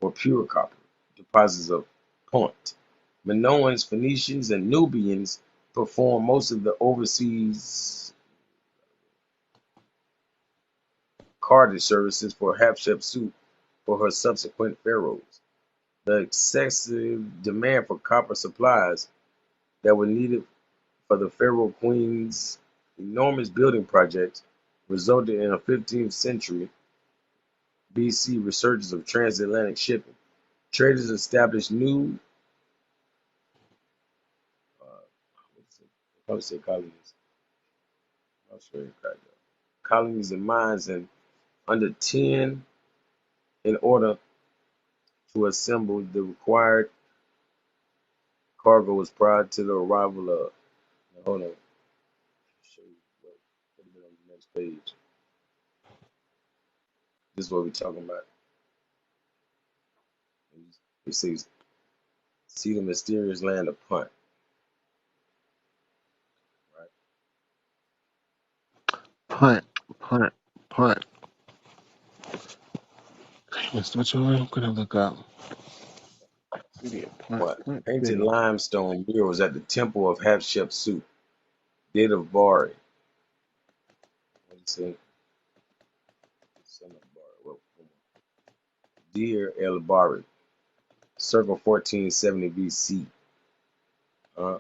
or pure copper, deposits of Punt. Minoans, Phoenicians, and Nubians performed most of the overseas cartage services for Hatshepsut for her subsequent pharaohs. The excessive demand for copper supplies that were needed for the pharaoh queen's enormous building projects resulted in a 15th century BC resurgence of transatlantic shipping. Traders established new, what's it, I would say colonies. I'll show you colonies and mines in under 10 in order to assemble the required cargoes prior to the arrival of. Now, hold on, show you what would have been on the next page. This is what we're talking about. It says, see the mysterious land of Punt, right? Punt, punt, punt. That's what I'm going to look up. Yeah, plant, What? plant Painted city. limestone murals at the temple of Hatshepsut, Date of Bari. What is it? Son of Bari. Deir el Bari, circa 1470 BC. Uh,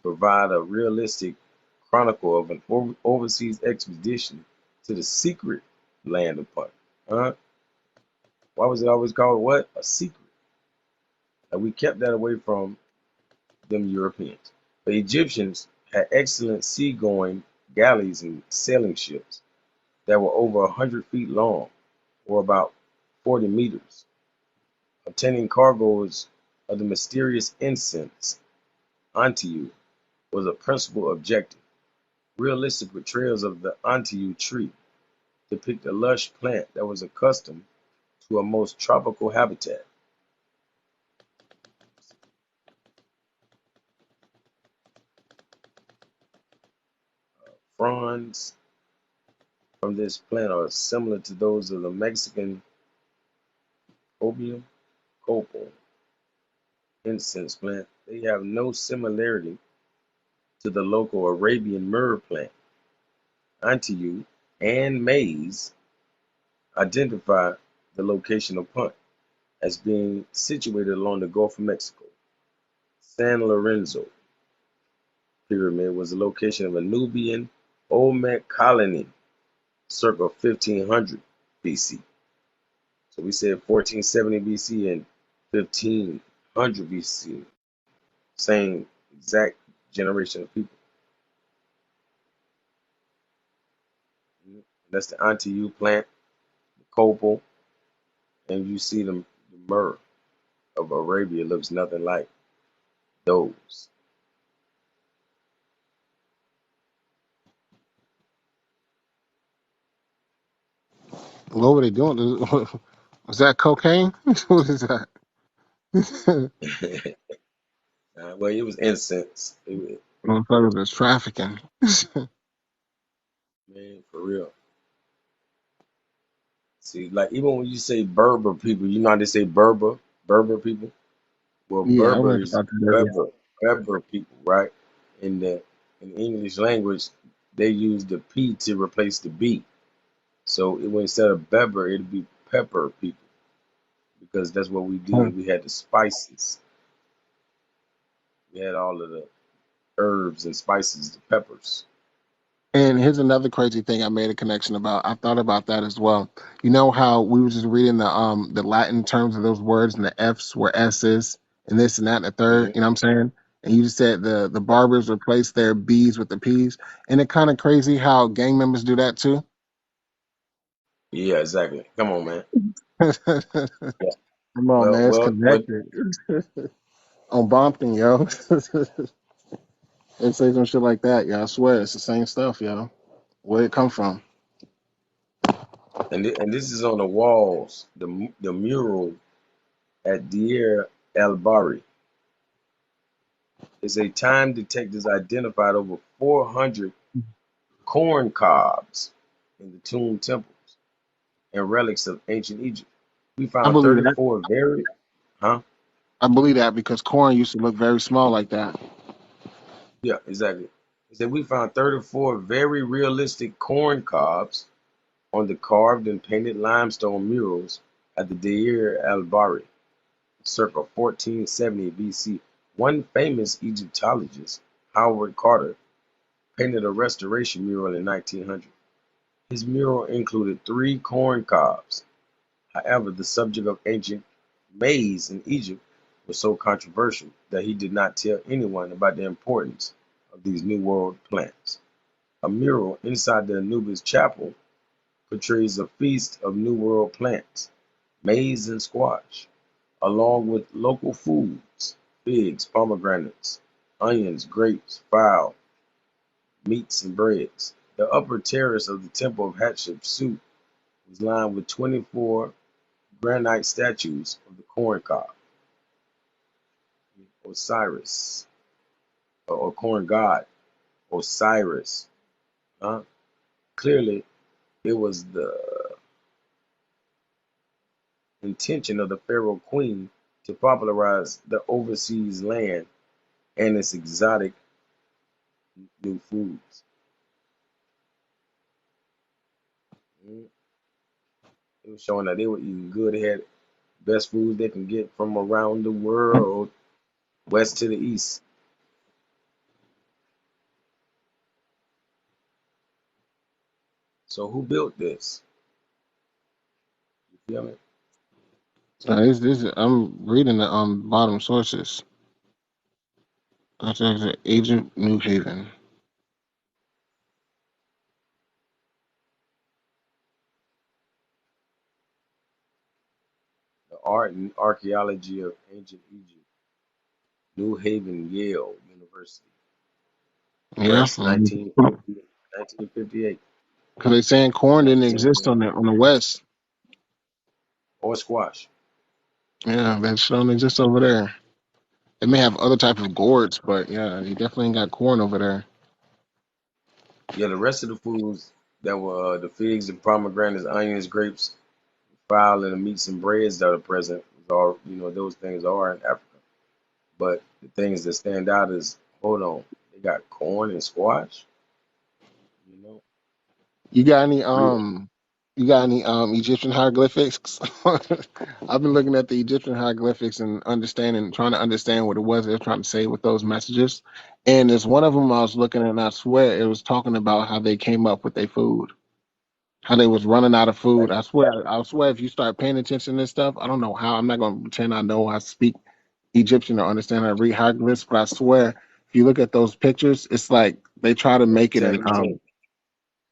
provide a realistic chronicle of an overseas expedition to the secret land of Punt. Uh, why was it always called what? A secret. And we kept that away from them Europeans. The Egyptians had excellent seagoing galleys and sailing ships that were over 100 feet long, or about 40 meters. Obtaining cargoes of the mysterious incense Antiu was a principal objective. Realistic portrayals of the Antiu tree depict a lush plant that was accustomed to a most tropical habitat. Fronds from this plant are similar to those of the Mexican opium copal incense plant. They have no similarity to the local Arabian myrrh plant. Antiu and maize identify the location of Punt as being situated along the Gulf of Mexico. San Lorenzo pyramid was the location of a Nubian Olmec colony circa 1500 BC. So we said 1470 BC and 1500 BC, same exact generation of people. That's the Antiu plant, the copal, and you see the myrrh of Arabia looks nothing like those. What were they doing? Was that cocaine? What is that? Well, it was incense. Motherfuckers was trafficking. Man, for real. See, like even when you say Berber people, you know how they say Berber people. Well, Yeah, I Berber read is about that earlier. Berber people, right? In the English language, they use the P to replace the B. So instead of Berber, it'd be pepper people because that's what we did. We had the spices. We had all of the herbs and spices, the peppers. And here's another crazy thing I made a connection about. I thought about that as well. You know how we were just reading the Latin terms of those words and the F's were S's and this and that and the third, Hmm. you know what I'm saying? And you just said the barbers replaced their B's with the P's. And it kind of crazy how gang members do that too. Yeah, exactly. Come on, man. Come Yeah. on, Well, man, it's well, well, connected. On Bompton, yo. They say some shit like that, yo. I swear it's the same stuff, yo. Where it come from? and this is on the walls. The mural at Deir el Bari is a time detectives identified over 400 corn cobs in the tomb temples and relics of ancient Egypt. We I found believe that. 34 very, huh? I believe that because corn used to look very small like that. Yeah, exactly. It said we found 34 very realistic corn cobs on the carved and painted limestone murals at the Deir el-Bahri, circa 1470 BC. One famous Egyptologist, Howard Carter, painted a restoration mural in 1900. His mural included 3 corn cobs. However, the subject of ancient maize in Egypt was so controversial that he did not tell anyone about the importance of these New World plants. A mural inside the Anubis chapel portrays a feast of New World plants, maize and squash, along with local foods, figs, pomegranates, onions, grapes, fowl, meats, and breads. The upper terrace of the temple of Hatshepsut was lined with 24 granite statues of the corn cob, Osiris, or corn god, Osiris. Huh? Clearly, it was the intention of the pharaoh queen to popularize the overseas land and its exotic new foods. Mm. It was showing that they were eating good. They had best food they can get from around the world, west to the east. So who built this? You feel me? I'm reading the bottom sources. I think it's Agent New Haven. The art and archaeology of ancient Egypt, New Haven, Yale University. Yeah, Press 1950, 1958. because they're saying corn didn't exist Magazine on the west. or squash. Yeah, that shit don't exist over there. They may have other type of gourds, but yeah, they definitely ain't got corn over there. Yeah, the rest of the foods that were the figs and pomegranates, onions, grapes, fowl, and the meats and breads that are present, are those things are in Africa. But the things that stand out is, hold on, they got corn and squash. You know, You got any real. Egyptian hieroglyphics? I've been looking at the Egyptian hieroglyphics and trying to understand what it was they were trying to say with those messages. And there's one of them I was looking at, and I swear it was talking about how they came up with their food, how they was running out of food. Like, I swear, if you start paying attention to this stuff, I don't know how. I'm not going to pretend I know how to speak Egyptian or understand how to read hieroglyphs, but I swear, if you look at those pictures, it's like they try to make it tell me, tell me.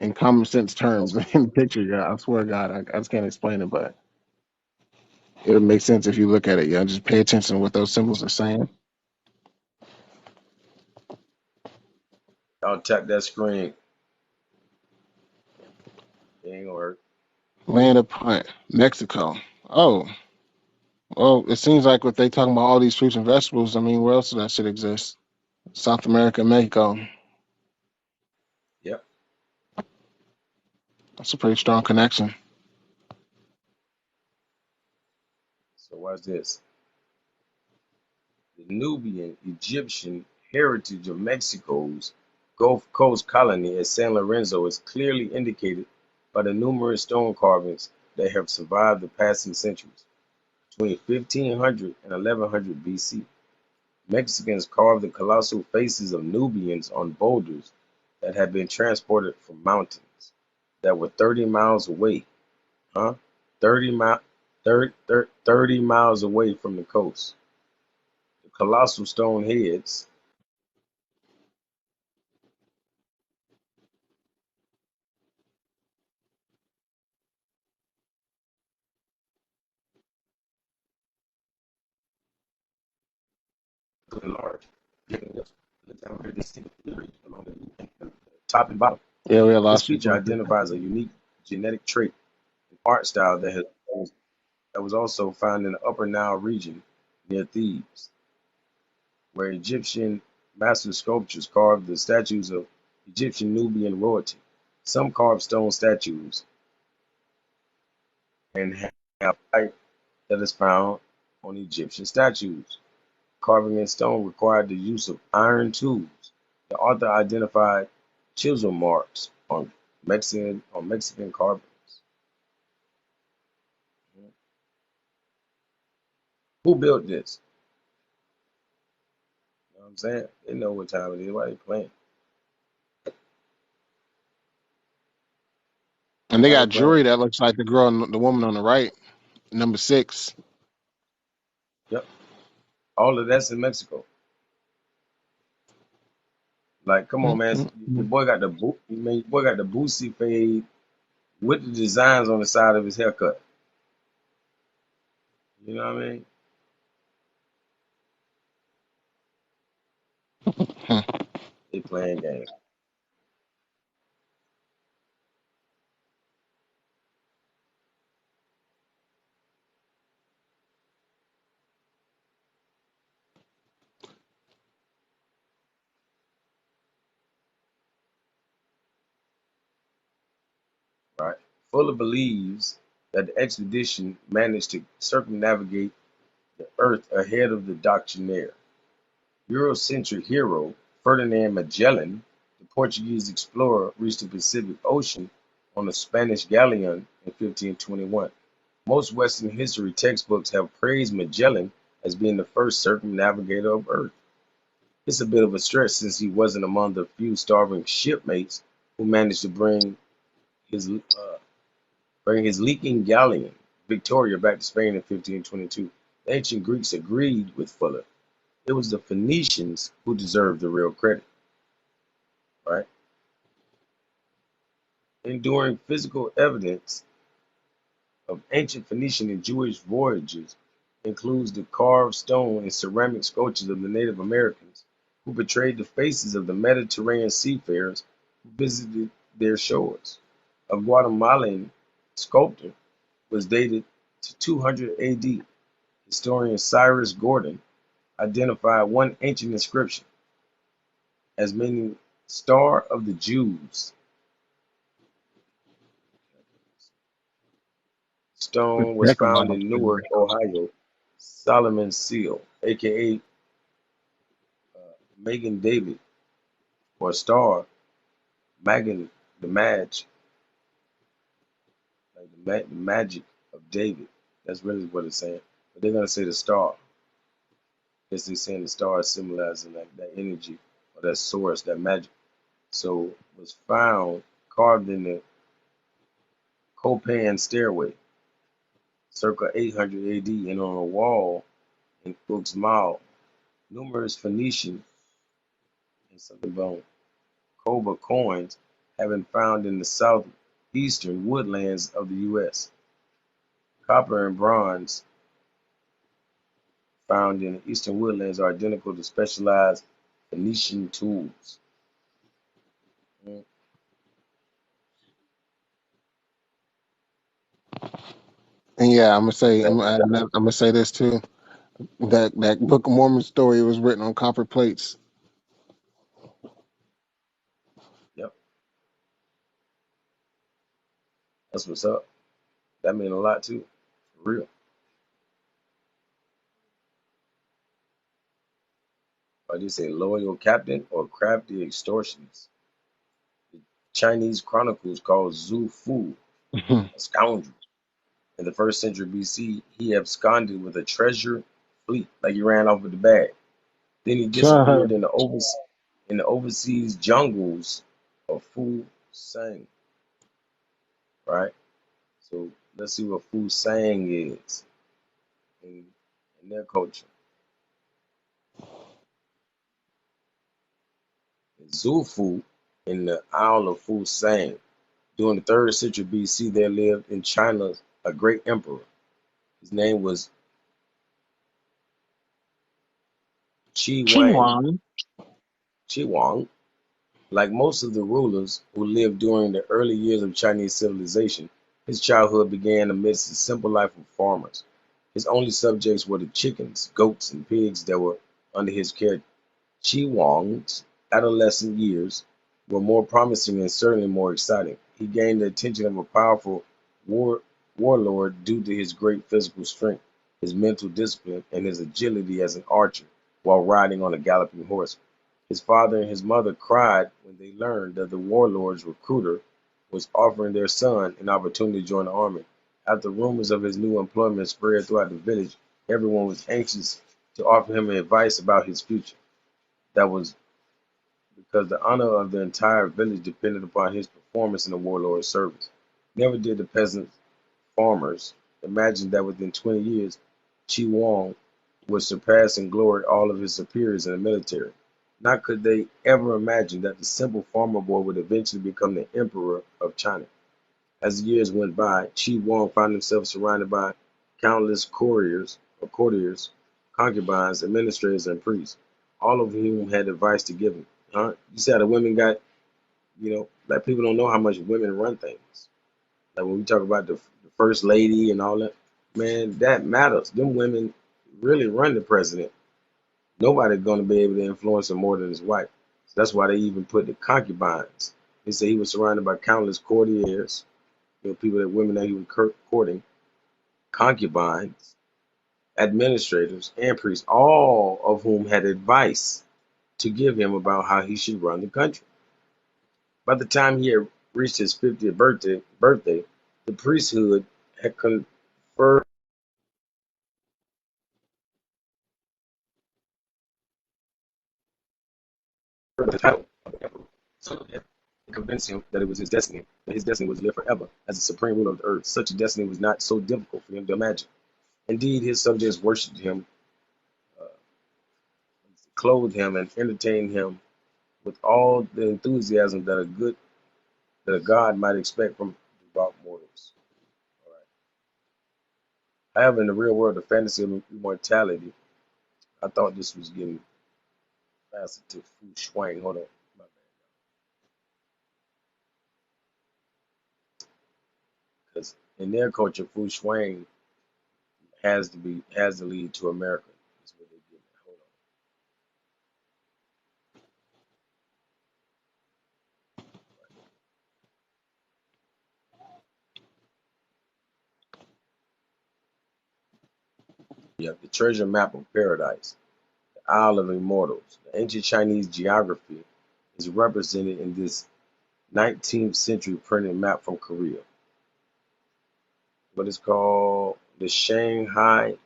in common sense terms Okay. in the picture. Yeah, I swear to God, I just can't explain it, but it would make sense if you look at it. Yeah, just pay attention to what those symbols are saying. I'll tap that screen. It ain't gonna work. Land of Punt, Mexico. Oh, well, it seems like what they talking about all these fruits and vegetables. I mean, where else does that shit exist? South America, Mexico. Yep. That's a pretty strong connection. So watch this. The Nubian Egyptian heritage of Mexico's Gulf Coast colony at San Lorenzo is clearly indicated by the numerous stone carvings that have survived the passing centuries. Between 1500 and 1100 BC, Mexicans carved the colossal faces of Nubians on boulders that had been transported from mountains that were 30 miles away. Huh? 30, 30 miles away from the coast. The colossal stone heads large, giving us a very distinct theory along the top and bottom. Yeah, we This lost you feature for a bit. identifies a unique genetic trait and art style that was also found in the Upper Nile region near Thebes, where Egyptian master sculptors carved the statues of Egyptian Nubian royalty. Some carved stone statues and have type that is found on Egyptian statues. Carving in stone required the use of iron tools. The author identified chisel marks on Mexican carvings. Who built this? You know what I'm saying? They know what time it is. Why they playing? And they Why they got playing? jewelry that looks like the woman on the right, number 6. Yep. All of that's in Mexico. Like, come on, man. Your Mm-mm-mm. boy got the your boy got the Boosie fade with the designs on the side of his haircut. You know what I mean? They playing games, right? Fuller believes that the expedition managed to circumnavigate the Earth ahead of the doctrinaire. Eurocentric hero Ferdinand Magellan, the Portuguese explorer, reached the Pacific Ocean on a Spanish galleon in 1521. Most Western history textbooks have praised Magellan as being the first circumnavigator of Earth. It's a bit of a stretch since he wasn't among the few starving shipmates who managed to bring his leaking galleon, Victoria, back to Spain in 1522. The ancient Greeks agreed with Fuller. It was the Phoenicians who deserved the real credit, right? Enduring physical evidence of ancient Phoenician and Jewish voyages includes the carved stone and ceramic sculptures of the Native Americans who portrayed the faces of the Mediterranean seafarers who visited their shores. A Guatemalan sculptor was dated to 200 AD. Historian Cyrus Gordon identified one ancient inscription as meaning "Star of the Jews." Stone was Check 'em found out. in Newark, Ohio. Solomon's Seal, aka Magen David, or Star, Magen, the Maj, like the magic of David. That's really what it's saying. But they're gonna say the star. Because they're saying the star is symbolizing like that energy or that source, that magic. So was found carved in the Copan stairway, circa 800 AD, and on a wall in Uxmal. Numerous Phoenician and something about Koba coins have been found in the southeastern woodlands of the U.S. Copper and bronze found in the eastern woodlands are identical to specialized Phoenician tools. Mm, And yeah, I'm gonna say that- I'm gonna say this too. That Book of Mormon story was written on copper plates. Yep, that's what's up. That mean a lot too, for real. Or they say loyal captain or crafty extortionist. The Chinese chronicles called Zhu Fu a scoundrel. In the first century BC, he absconded with a treasure fleet, like he ran off with the bag. Then he disappeared in the overseas jungles of Fu Sang, right? So let's see what Fu Sang is in, in their culture. Zufu in the Isle of Fu Sang. During the third century BC, there lived in China a great emperor. His name was Qi Wang. Qinhuang. Qi Wang. Like most of the rulers who lived during the early years of Chinese civilization, his childhood began amidst the simple life of farmers. His only subjects were the chickens, goats, and pigs that were under his care. Qi Wang's adolescent years were more promising and certainly more exciting. He gained the attention of a powerful war, warlord due to his great physical strength, his mental discipline, and his agility as an archer while riding on a galloping horse. His father and his mother cried when they learned that the warlord's recruiter was offering their son an opportunity to join the army. After rumors of his new employment spread throughout the village, everyone was anxious to offer him advice about his future. That was because the honor of the entire village depended upon his performance in the warlord's service. Never did the peasant farmers imagine that within 20 years, Chi Wang would surpass in glory all of his superiors in the military. Not could they ever imagine that the simple farmer boy would eventually become the emperor of China. As the years went by, Chi Wang found himself surrounded by countless courtiers, concubines, administrators, and priests, all of whom had advice to give him. Huh? You see how the women got, like people don't know how much women run things. Like when we talk about the first lady and all that, man, that matters. Them women really run the president. Nobody's going to be able to influence him more than his wife. So that's why they even put the concubines. They say he was surrounded by countless courtiers, people that women that he was courting, concubines, administrators, and priests, all of whom had advice to give him about how he should run the country. By the time he had reached his 50th birthday, the priesthood had conferred the title of the emperor. So it convinced him that it was his destiny, that his destiny was to live forever as the supreme ruler of the earth. Such a destiny was not so difficult for him to imagine. Indeed, his subjects worshipped him, uh, clothed him, and entertained him with all the enthusiasm that a god might expect from devout mortals. All right. However, in the real world, the fantasy of immortality, I thought this was getting faster to Fu Shuang. Hold on, my bad, because in their culture, Fu Shuang has to lead to America. That's what they get. Hold on. Yeah, the treasure map of paradise, the Isle of Immortals. The ancient Chinese geography is represented in this 19th century printed map from Korea. What is called the Shanghai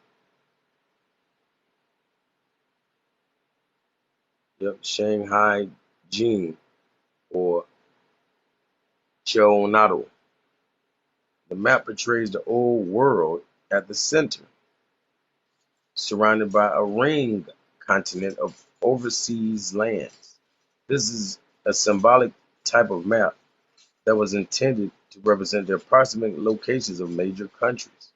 Jing or Cheonado. The map portrays the old world at the center, surrounded by a ring continent of overseas lands. This is a symbolic type of map that was intended to represent the approximate locations of major countries.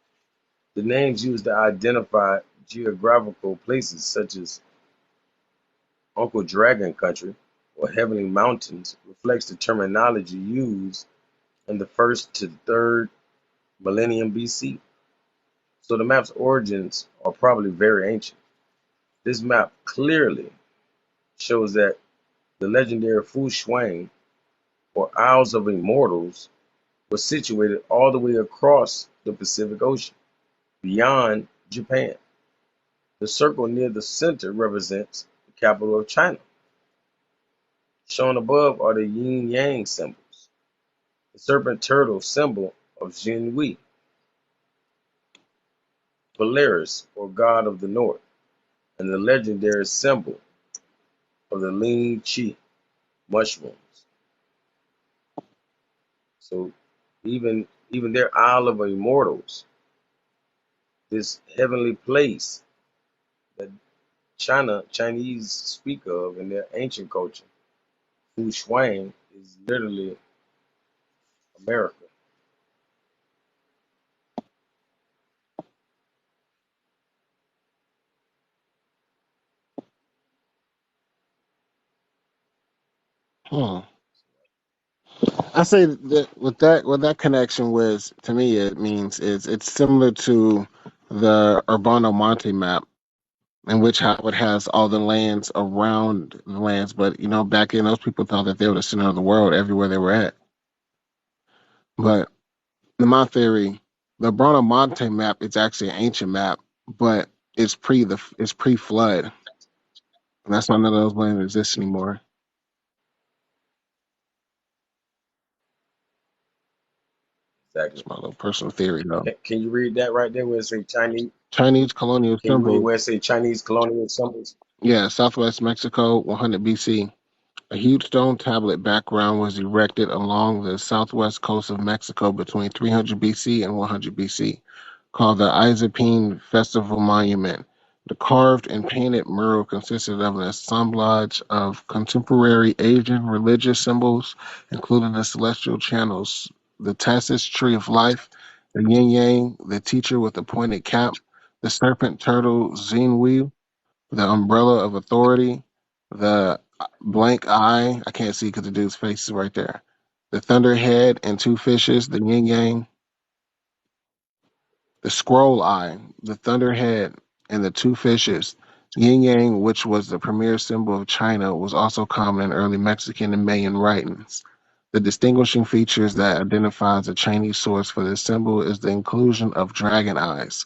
The names used to identify geographical places such as Uncle Dragon Country or Heavenly Mountains reflects the terminology used in the first to third millennium BC. So the map's origins are probably very ancient. This map clearly shows that the legendary Fu Shuang, or Isles of Immortals, was situated all the way across the Pacific Ocean, beyond Japan. The circle near the center represents the capital of China. Shown above are the yin yang symbols, the serpent turtle symbol of Jinhui, Polaris, or god of the north, and the legendary symbol of the Ling Chi mushrooms. So even their Isle of Immortals, this heavenly place that Chinese speak of in their ancient culture, Fu Shuang is literally America. Hmm. I say that what that connection was to me, it means is it's similar to the Urbano Monte map, in which how it has all the lands around the lands. But back then those people thought that they were the center of the world everywhere they were at. But in my theory, the Urbano Monte map is actually an ancient map, but it's pre flood, and that's why none of those lands exist anymore. Exactly. It's my little personal theory, though. Can you read that right there where it say Chinese? Chinese colonial Can you read symbol, where it say Chinese colonial symbols? yeah, Southwest Mexico, 100 BC. A huge stone tablet background was erected along the southwest coast of Mexico between 300 BC and 100 BC, called the Izapine Festival Monument. The carved and painted mural consisted of an assemblage of contemporary Asian religious symbols, including the celestial channels, the Tassis Tree of Life, the Yin Yang, the teacher with the pointed cap, the serpent turtle Xinwu, the umbrella of authority, the blank eye. I can't see because the dude's face is right there. The thunderhead and two fishes, the yin yang, the scroll eye, the thunderhead, and the two fishes. Yin yang, which was the premier symbol of China, was also common in early Mexican and Mayan writings. The distinguishing features that identifies the Chinese source for this symbol is the inclusion of dragon eyes.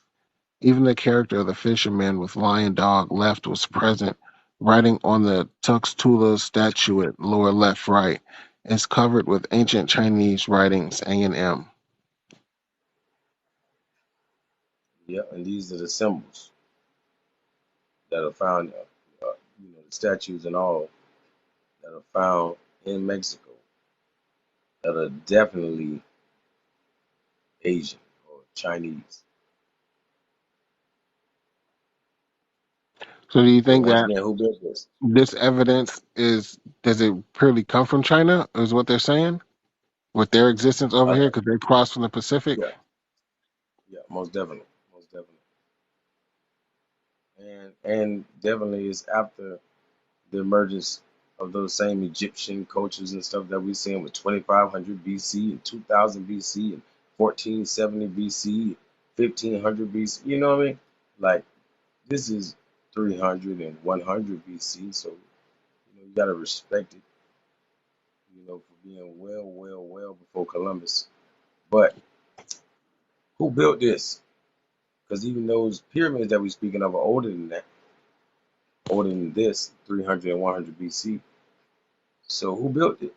Even the character of the fisherman with lion dog left was present. Writing on the Tuxtula statuette, lower left right, is covered with ancient Chinese writings A and M. Yeah, and these are the symbols that are found, the statues and all that are found in Mexico that are definitely Asian or Chinese. So do you But think once that again, who built this? this evidence does it purely come from China, is what they're saying? With their existence over Uh, here, because they crossed from the Pacific? yeah, yeah, most definitely, most definitely, and definitely is after the emergence of those same Egyptian cultures and stuff that we seen with 2500 BC and 2000 BC and 1470 BC, 1500 BC. You know what I mean? Like this is 300 and 100 BC, so you gotta respect it. For being well, well, well before Columbus. But who built this? Because even those pyramids that we're speaking of are older than that, older than this, 300 and 100 BC. So who built it?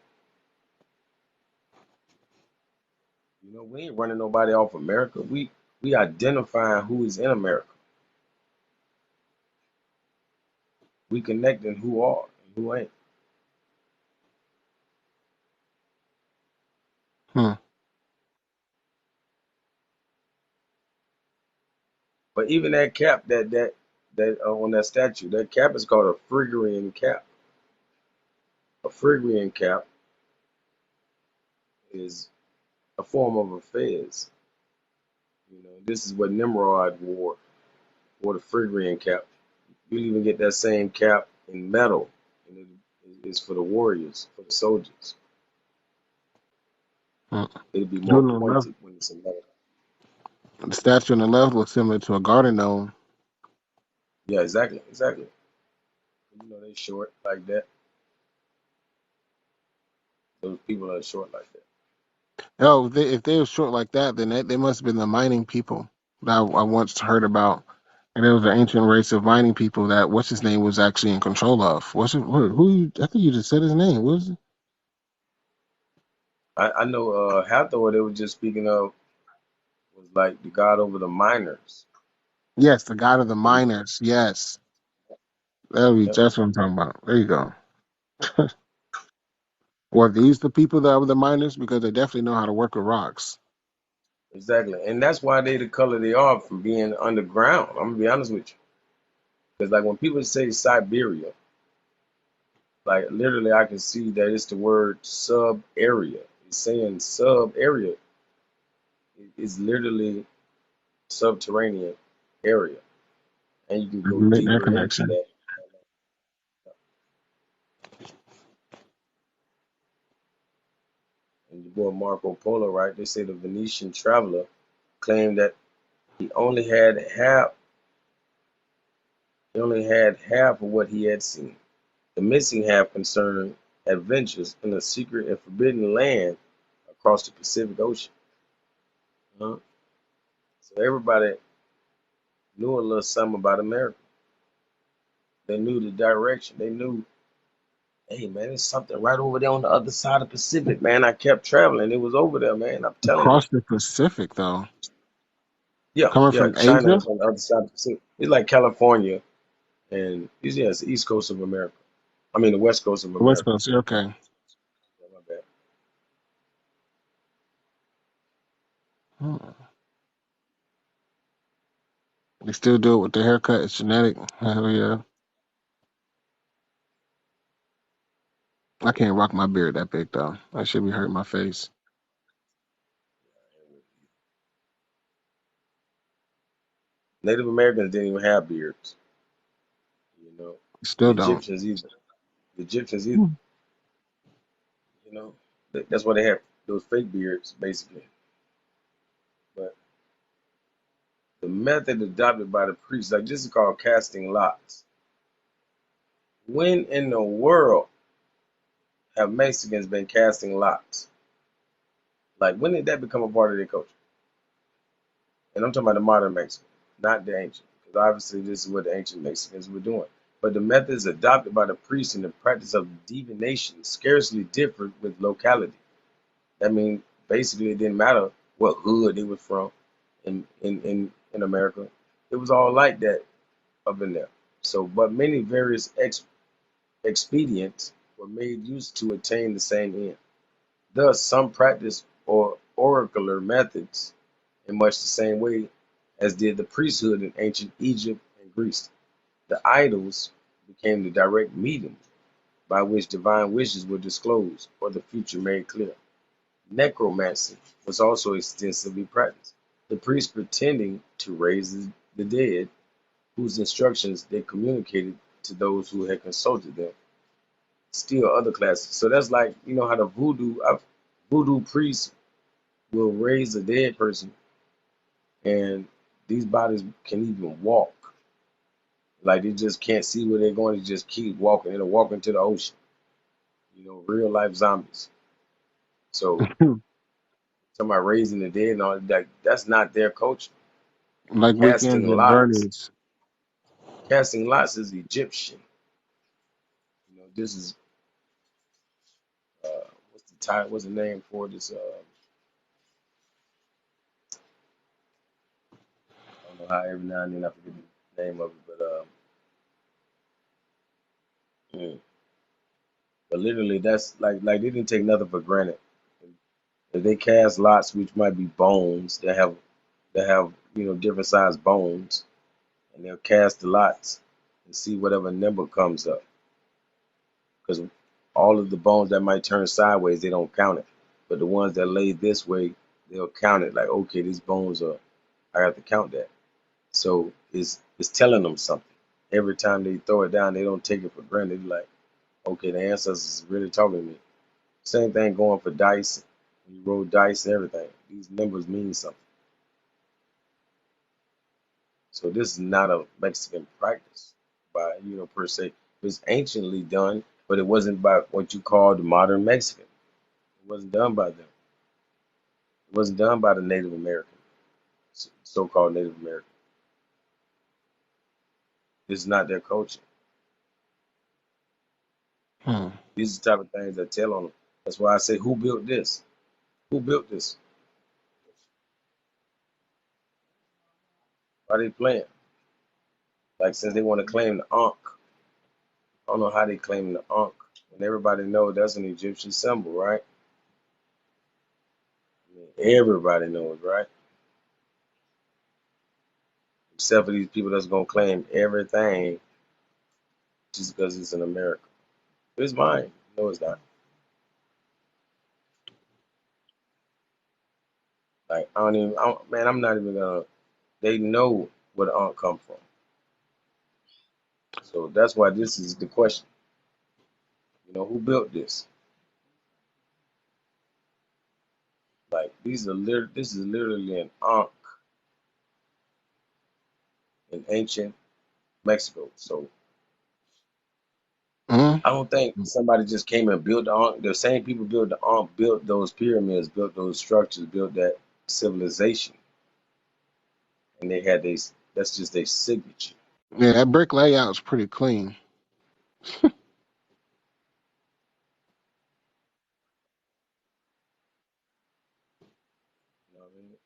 We ain't running nobody off America. We identifying who is in America. We connecting who are and who ain't. Hmm. But even that cap that on that statue, that cap is called a Phrygian cap. A Phrygian cap is a form of a fez. This is what Nimrod wore the Phrygian cap. You even get that same cap in metal, and it is for the warriors, for the soldiers. Hmm. It'll be Doing more the left, pointed when it's in metal. the statue on the left looks similar to a garden gnome. Yeah, exactly, exactly. They short like that. Those people are short like that. Oh, if they were short like that, then they must have been the mining people that I once heard about. And there was an ancient race of mining people that what's his name was actually in control of. What's it? I think you just said his name. What was it? I know Hathor they were just speaking of was like the god over the miners. Yes, the god of the But miners. Yes, yep, that's what I'm talking about. There you go. Were these the people that were the miners? Because they definitely know how to work with rocks. exactly. And that's why they the color they are from being underground. I'm gonna be honest with you. Because like when people say Siberia, like literally I can see that it's the word sub area. It's saying sub area. It's literally subterranean area. And you can They go can make that deeper into connection. that. And your boy Marco Polo, right? They say the Venetian traveler claimed that he only had half he only had half of what he had seen. The missing half concerned adventures in a secret and forbidden land across the Pacific Ocean. Uh-huh. So everybody knew a little something about America. They knew the direction. They knew, hey man, there's something right over there on the other side of the Pacific, man. I kept traveling. It was over there, man. I'm telling you. Across the Pacific, though, Yeah, coming yeah. from China Asia, is on the other side of the Pacific. It's like California and it's the East Coast of America. I mean the West Coast of the West America. Coast. Okay. Yeah, my bad. Hmm. They still do it with the haircut. It's genetic. Hell yeah. I can't rock my beard that big though. That should be hurting my face. Native Americans didn't even have beards. You know, the Still don't. Egyptians either. The Egyptians either. Hmm. You know, that's why they have those fake beards, basically. But the method adopted by the priests, like this is called casting lots. When in the world have Mexicans been casting lots? Like when did that become a part of their culture? And I'm talking about the modern Mexican. not the ancient, because obviously this is what the ancient Mexicans were doing. But the methods adopted by the priests in the practice of divination scarcely differed with locality. That means basically it didn't matter what hood they were from in America. It was all like that up in there. So, but many various expedients were made use to attain the same end. Thus, some practiced or oracular methods in much the same way as did the priesthood in ancient Egypt and Greece. The idols became the direct medium by which divine wishes were disclosed or the future made clear. Necromancy was also extensively practiced, the priests pretending to raise the dead, whose instructions they communicated to those who had consulted them. Still other classes. So that's like, you know how the voodoo priests will raise a dead person, and these bodies can even walk. Like they just can't see where they're going. They just keep walking. It'll walk into the ocean. You know, real life zombies. So somebody raising the dead and all that, that's not their culture. Like Casting weekends at lots. Bernie's. Casting lots is Egyptian. You know, this is what's the title? What's the name for this? I don't know how every now and then I forget the name of it, mm, but literally that's like they didn't take nothing for granted. If they cast lots, which might be bones, they have different sized bones, and they'll cast the lots and see whatever number comes up. Because all of the bones that might turn sideways, they don't count it. But the ones that lay this way, they'll count it. Like, okay, these bones are, I have to count that. So it's telling them something. Every time they throw it down, they don't take it for granted. They're like, okay, the ancestors is really talking to me. Same thing going for dice. When you roll dice and everything, these numbers mean something. So this is not a Mexican practice by, per se. It's anciently done, but it wasn't by what you call the modern Mexican. It wasn't done by them. It wasn't done by the Native American, so-called Native American. This is not their culture. Hmm. These are the type of things that tell on them. That's why I say, who built this? Who built this? Why they playing? Like since they want to claim the Ankh, I don't know how they claim the Ankh. And everybody knows that's an Egyptian symbol, right? I mean, everybody knows, right? Except for these people that's gonna claim everything just because it's in America. It's mine. No, it's not. Like I don't even. Man, I'm not even gonna. They know where the Ankh come from. So that's why this is the question. Who built this? Like this is literally an Ankh in ancient Mexico. So Mm. I don't think somebody just came and built the Ankh. The same people built the Ankh, built those pyramids, built those structures, built that civilization, and they had these. That's just their signature. Yeah, that brick layout's pretty clean. You know what I mean?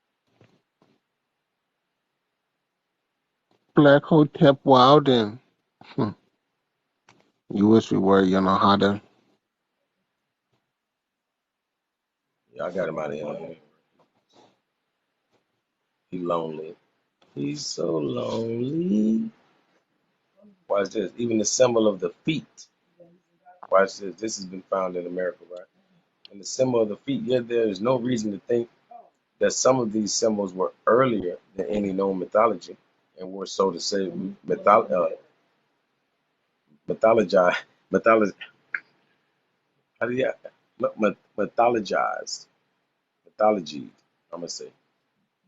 Black Hotep Wilden. Hmm. You wish we were, how to. Yeah, I got him out of here. He lonely. He's so lonely. Watch this. Even the symbol of the feet. Watch this. This has been found in America, right? And the symbol of the feet. Yet there is no reason to think that some of these symbols were earlier than any known mythology and were, so to say, mythologized. Mytholog, how do you mythologized? Mythology, I'm gonna say,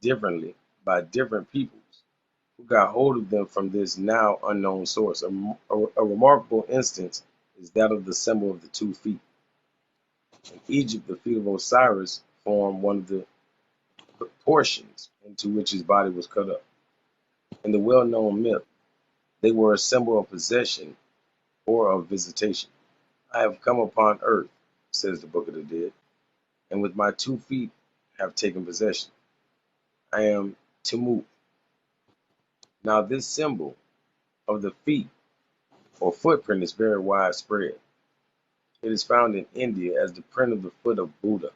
differently by different peoples who got hold of them from this now unknown source. A remarkable instance is that of the symbol of the 2 feet. In Egypt, the feet of Osiris formed one of the portions into which his body was cut up. In the well-known myth, they were a symbol of possession or of visitation. I have come upon earth, says the Book of the Dead, and with my 2 feet have taken possession. I am Tumut. Now this symbol of the feet or footprint is very widespread. It is found in India as the print of the foot of Buddha.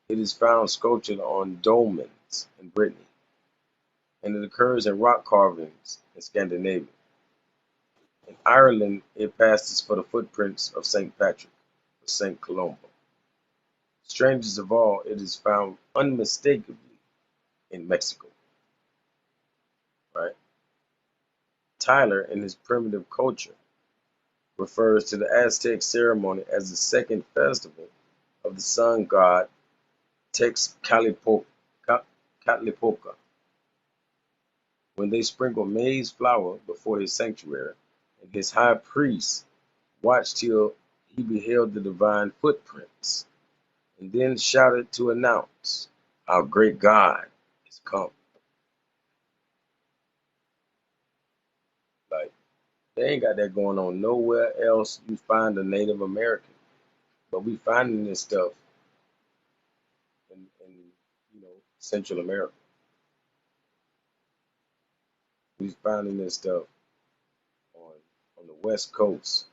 It is found sculptured on dolmens in Brittany, and it occurs in rock carvings in Scandinavia. In Ireland, it passes for the footprints of St. Patrick or St. Columba. Strangest of all, it is found unmistakably in Mexico, right? Tyler, in his primitive culture, refers to the Aztec ceremony as the second festival of the sun god Texcatlipoca, when they sprinkled maize flour before his sanctuary, and his high priest watched till he beheld the divine footprints, and then shouted to announce, "Our great God is come." Like, they ain't got that going on nowhere else you find a Native American. But we finding this stuff in Central America. We finding this stuff on on the West Coast.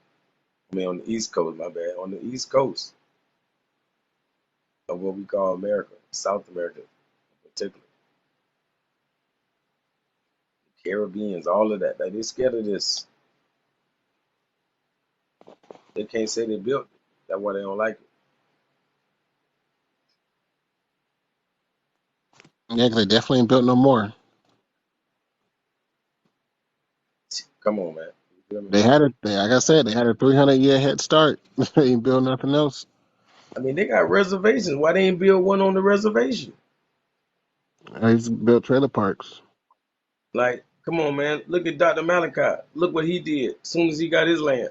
I mean on the East Coast, my bad. On the East Coast of what we call America, South America in particular. The Caribbeans, all of that. Like they scared of this. They can't say they built it. That's why they don't like Yeah, 'cause they definitely ain't built no more. it. Come on, man. You feel me? They had it. Like I said, they had a 300-year head start. They ain't built nothing else. I mean, they got reservations. Why they ain't build one on the reservation? They just built trailer parks. Like, come on, man. Look at Dr. Malachi. Look what he did as soon as he got his land.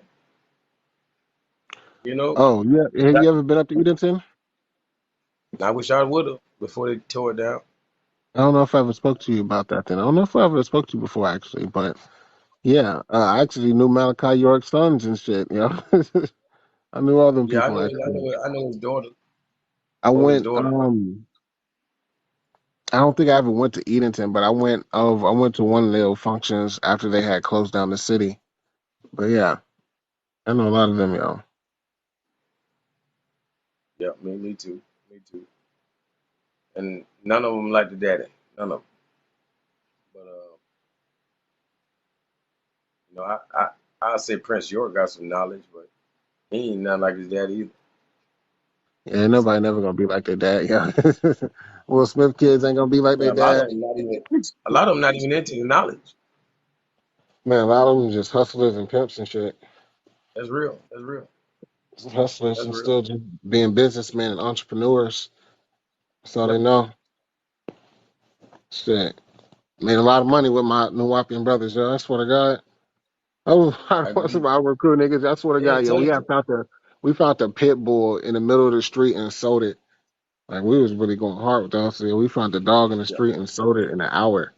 You know, Oh, yeah. Have you that, ever been up to Edenton? I wish I would have before they tore it down. I don't know if I ever spoke to you about that then. I don't know if I ever spoke to you before, actually. But yeah, I actually knew Malachi York's sons and shit. You know, I knew all them Yeah, people, actually. I know his daughter I or his went. daughter. I don't think I ever went to Edenton, but I went to one of their functions after they had closed down the city. But yeah, I know a lot of them, y'all. Yeah, me too, me too. And none of them like the daddy, none of them. But I say Prince York got some knowledge, but he ain't nothing like his daddy either. Yeah, nobody never gonna be like their dad. Yeah, Will Smith kids ain't gonna be like Man, their dad. a lot of them not even into the knowledge. Man, a lot of them just hustlers and pimps and shit. That's real. That's real. Hustlers That's and real. still just being businessmen and entrepreneurs. That's all they Yep, know. Shit. Made a lot of money with my Nuwapian brothers, yo. I swear to God. I I was agree. about recruit niggas. I swear to They're God, yo, intelligent. we found the pit bull in the middle of the street and sold it. Like we was really going hard with the hustle. We found the dog in the Yep, street and sold it in an hour.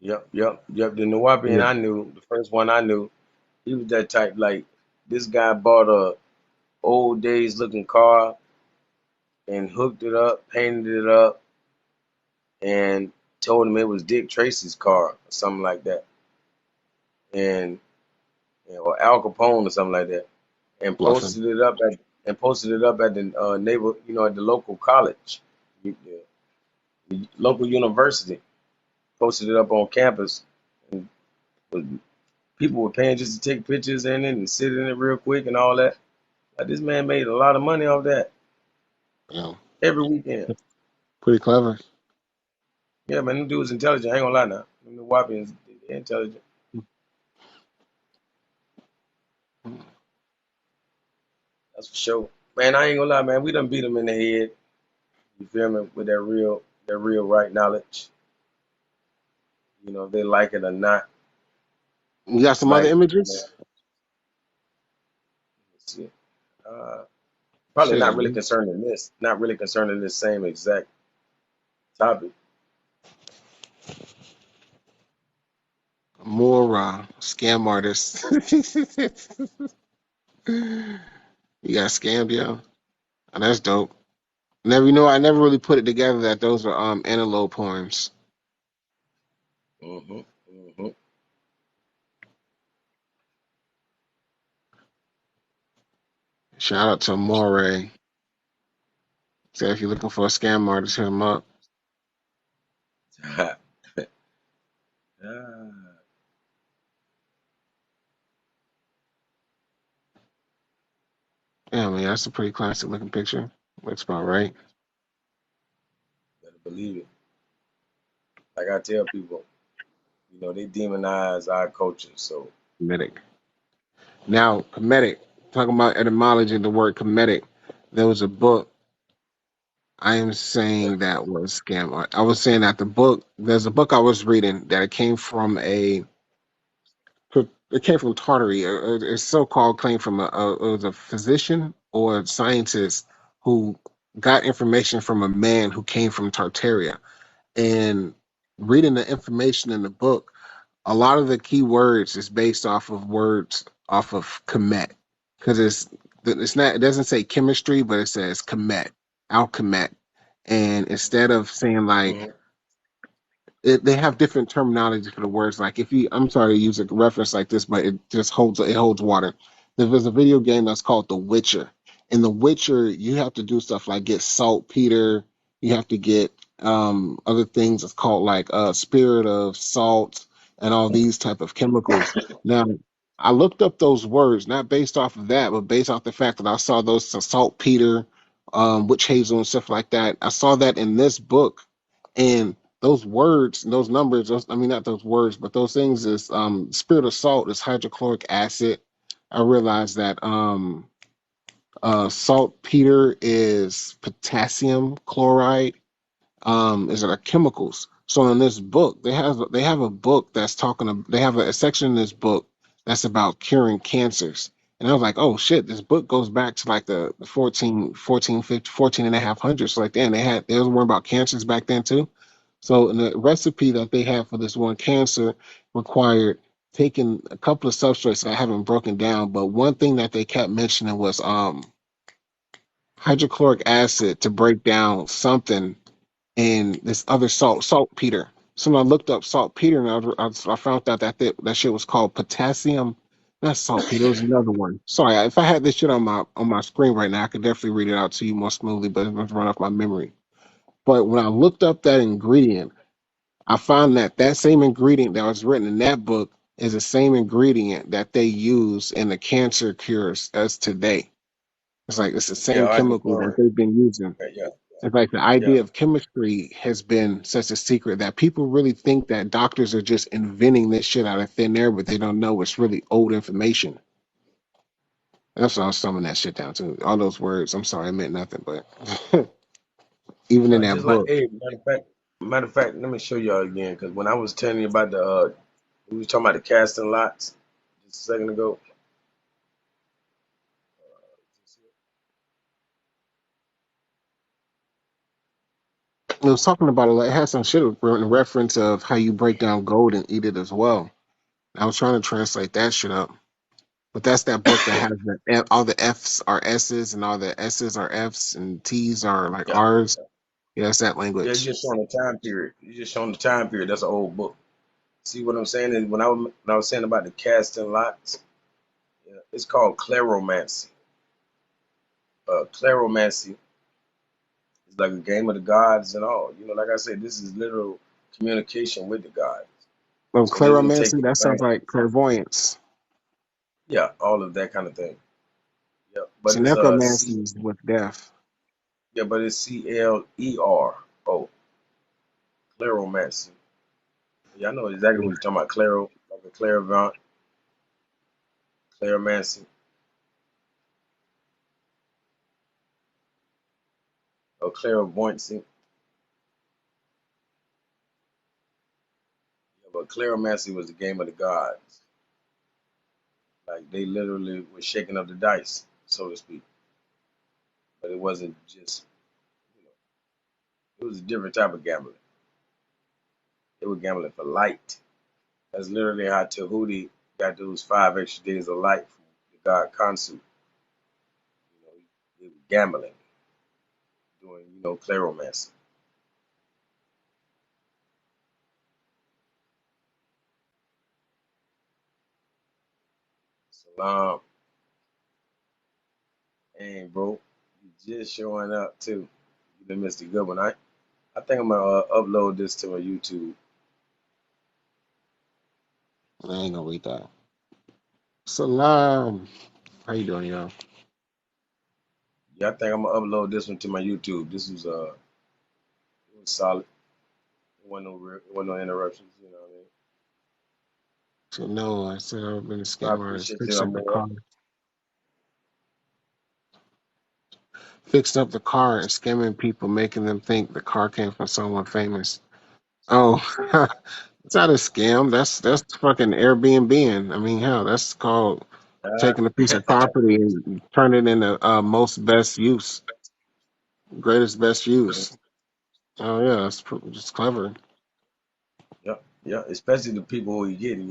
yep. The Nawapian Yeah. I knew, the first one I knew, he was that type. Like this guy bought a old days looking car and hooked it up, painted it up, and told him it was Dick Tracy's car or something like that, and or Al Capone or something like that, and Bluffing. posted it up at the neighbor, at the local college, the local university. Posted it up on campus, and people were paying just to take pictures in it and sit in it real quick and all that. Like this man made a lot of money off that Yeah. every weekend. Pretty clever. Yeah, man, them dudes intelligent. I ain't gonna lie now. Them Wapians, they intelligent. That's for sure. Man, I ain't gonna lie, man. We done beat them in the head. You feel me? With that real right knowledge. If they like it or not. You got It's some other like, man, images? let's see. Uh, Probably not Shit. really concerned in this. Not really concerned in this same exact topic. More scam artists. You got scammed, yo. Oh, that's dope. Never, I never really put it together that those are antelope poems. Mm-hmm. Mm-hmm. Shout out to Moray. So if you're looking for a scam artist, hit him up. Ah, Yeah, man, that's a pretty classic looking picture. Looks about right. better believe it. Like I tell people, they demonize our culture. So Comedic. Now, comedic. Talking about etymology of the word comedic. There was a book I am saying that was scam art. I was saying that there's a book I was reading that it came from Tartary. It's so-called claim from it was a physician or a scientist who got information from a man who came from Tartaria. And reading the information in the book, a lot of the key words is based off of words off of Kemet, because it's not, it doesn't say chemistry, but it says Kemet, alchemet. And instead of saying like mhm. they have different terminology for the words. Like if you, I'm sorry to use a reference like this, but it holds water. There's a video game that's called The Witcher. In The Witcher, you have to do stuff like get saltpeter. You have to get other things. It's called like spirit of salt and all these type of chemicals. Now, I looked up those words not based off of that, but based off the fact that I saw those saltpeter, witch hazel, and stuff like that. I saw that in this book, and those words, those numbers, I mean, not those words, but those things is spirit of salt is hydrochloric acid. I realized that saltpeter is potassium chloride, is our chemicals. So in this book, they have a book that's they have a section in this book that's about curing cancers. And I was like, oh shit, this book goes back to like the 14 and a half hundreds. So like, damn, they was worrying about cancers back then too. So in the recipe that they have for this one cancer required taking a couple of substrates that I haven't broken down, but one thing that they kept mentioning was hydrochloric acid to break down something, and this other saltpeter. So when I looked up saltpeter, and I found out that shit was called potassium. Not saltpeter. It was another one. Sorry, if I had this shit on my screen right now, I could definitely read it out to you more smoothly, but it's going to run off my memory. But when I looked up that ingredient, I found that that same ingredient that was written in that book is the same ingredient that they use in the cancer cures as today. It's like it's the Yeah, same chemical that hydrochloric. they've been using. Yeah, yeah, It's like the yeah. idea of chemistry has been such a secret that people really think that doctors are just inventing this shit out of thin air, but they don't know it's really old information. That's what I was summing that shit down to. All those words. I'm sorry, I meant nothing, but even in that Just like, book, hey, matter of fact, let me show y'all again. Because when I was telling you about we was talking about the casting lots just a second ago. it was talking about it. Like, it had some shit in reference of how you break down gold and eat it as well. I was trying to translate that shit up, but that's that book that has all the F's are S's and all the S's are F's and T's are like Yeah, R's. Yeah, it's that yeah. language. You're just showing the time period. You're just showing the time period. That's an old book. See what I'm saying? Is when I was saying about the casting lots, yeah, it's called claromancy. Claromancy is like a game of the gods and all. Like I said, this is literal communication with the gods. Well, So they would take claromancy, that sounds advantage. like clairvoyance. Yeah, all of that kind of thing. Yeah, but So it's necromancy is with death. Clero, claromancy. Yeah, I know exactly what you're talking about. Claro, like a clairvoyant, claromancy, or clairvoyancy. Yeah, but claromancy was the game of the gods. Like they literally were shaking up the dice, so to speak. But it wasn't just, you know, it was a different type of gambling. They were gambling for light. That's literally how Tahuti got those 5 extra days of life from the god Khonsu. He was gambling, doing cleromancy. Salam, and bro, you just showing up too. You done missed a good one. I think I'm gonna upload this to my YouTube. I ain't gonna read that. Salam. How you doing, y'all? Yeah, I think I'm gonna upload this one to my YouTube. This was it was solid. It wasn't no interruptions. You know what I mean? So no, I said I've been a I scam artist. appreciate you, Amor. Fixed up the car and scamming people, making them think the car came from someone famous. Oh, it's not a scam. That's fucking Airbnb. I mean, hell, that's called taking a piece of property and turning it into most best use, greatest best use. Oh yeah, that's just clever. Yeah, yeah. Especially the people who you getting.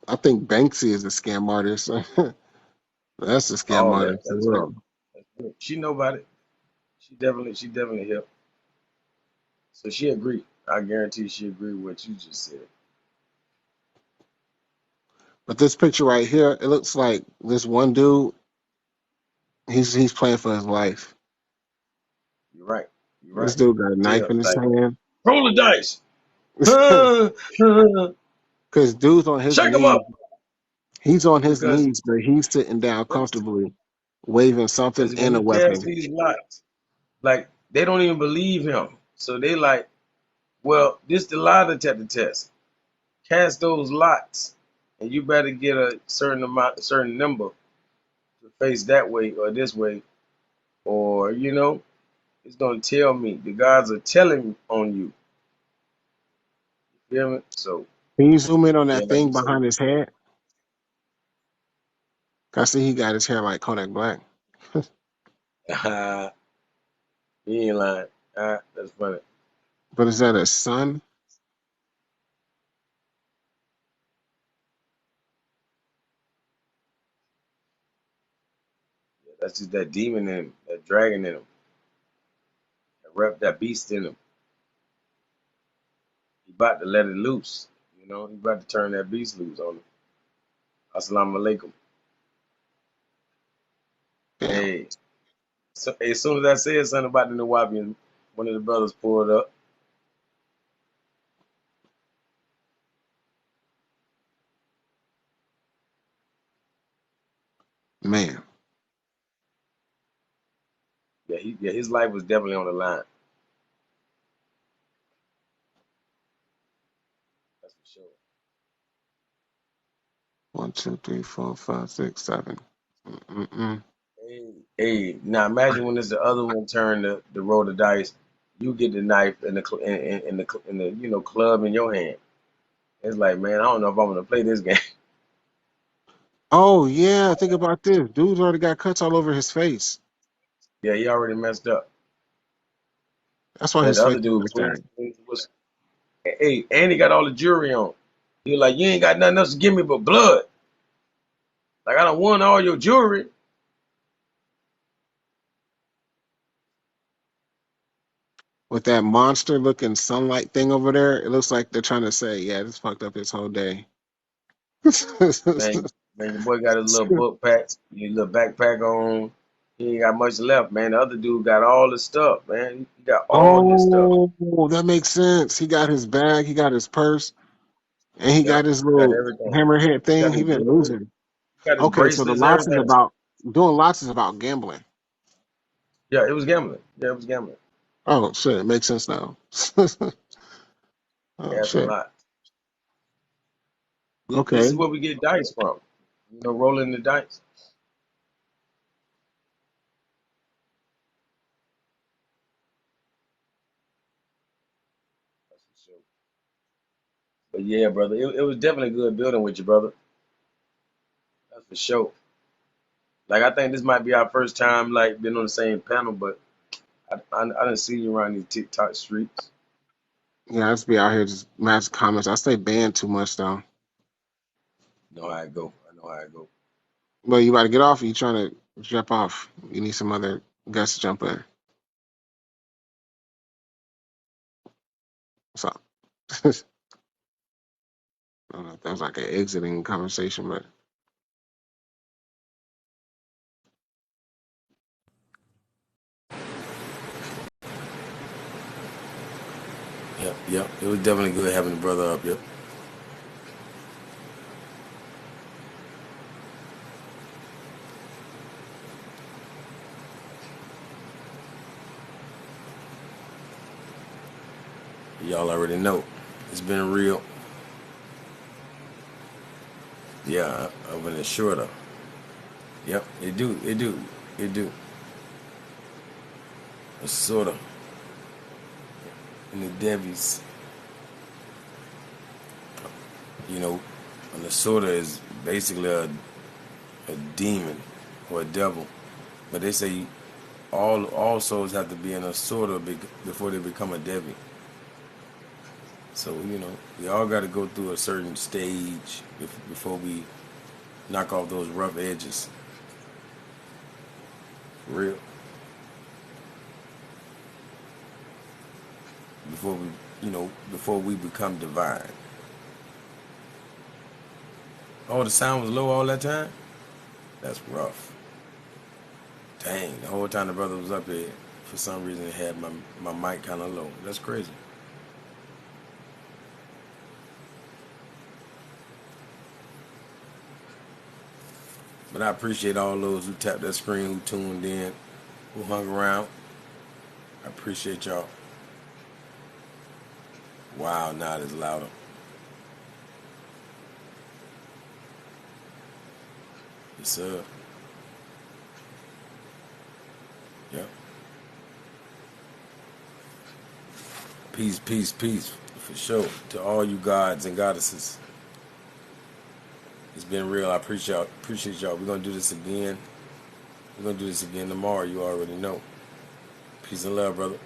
I think Banksy is a scam artist. That's a scam Oh, artist for that's good. real. That's good. She know about it. She definitely helped. So she agreed. I guarantee she agreed with what you just said. But this picture right here, it looks like this one dude. He's playing for his life. You're right. You're This right. dude got a You knife tell in his like hand. roll the dice. Ah, ah. Because dude's on his Shake them knees. up He's on his because knees, but he's sitting down comfortably, waving something because when and a he cast weapon. these lots, like they don't even believe him. So they like, well, this the lie detector test. Cast those lots, and you better get a certain amount, a certain number to face that way or this way, or it's gonna tell me. The gods are telling on you. You feel me? So Can you zoom in on yeah, that like thing you said, behind his head? I see he got his hair like Kodak Black. he ain't lying. That's funny. But is that a sun? Yeah, that's just that demon in him, that dragon in him, that beast in him. He about to let it loose. He about to turn that beast loose on him. Assalamu alaikum. Damn, Hey, so as soon as I said something about the Nawabians, one of the brothers pulled up. man. Yeah, his life was definitely on the line. That's for sure. One, two, three, four, five, six, seven. Mm-mm. Hey, now imagine when it's the other one turn to roll the dice. You get the knife and the club in your hand. It's like, man, I don't know if I'm gonna play this game. Oh yeah, think about this. Dude's already got cuts all over his face. Yeah, he already messed up. That's why And his the face other is dude, like that. hey, and he got all the jewelry on. He was like, you ain't got nothing else to give me but blood. Like I don't want all your jewelry. With that monster looking sunlight thing over there, it looks like they're trying to say, yeah, this fucked up his whole day. Man, your boy got his little book pack, his little backpack on. He ain't got much left, man. The other dude got all the stuff, man. He got all his stuff. Oh, that makes sense. He got his bag, he got his purse, and he Yep, got his got little everything. hammerhead He thing. got He his been jewelry. losing. He got his Okay, so the bracelets, lots is everything. about doing lots is about gambling. Yeah, it was gambling. Yeah, it was gambling. Oh shit, it makes sense now. Oh Had some shit. lot. This is Okay, where we get dice from. Rolling the dice. That's for sure. But yeah, brother, it was definitely good building with you, brother. That's for sure. Like I think this might be our first time like been on the same panel, but I didn't see you around these TikTok streets. Yeah, I just be out here just matching comments. I stay banned too much though. Know how it go. I know how it go. But you about to get off? Or you trying to jump off? You need some other guys to jump in. So I don't know if that was like an exiting conversation, but Yep, yep. It was definitely good having the brother up. Yep. Y'all already know. It's been real. Yeah, over the shorter. Yep, it do. It do. It do. It's sorta. And the Debbie's, you know, and the sorta is basically a demon or a devil. But they say all souls have to be in a sorta before they become a Debbie. So, we all got to go through a certain stage before we knock off those rough edges. For real. Before we become divine. Oh, the sound was low all that time? That's rough. Dang, the whole time the brother was up there, for some reason it had my mic kind of low. That's crazy. But I appreciate all those who tapped that screen, who tuned in, who hung around. I appreciate y'all. Wow, now it's louder. Yes, sir. Yep. Peace, peace, peace. For sure. To all you gods and goddesses. It's been real. I appreciate y'all. We're gonna do this again. We're gonna do this again tomorrow. You already know. Peace and love, brother.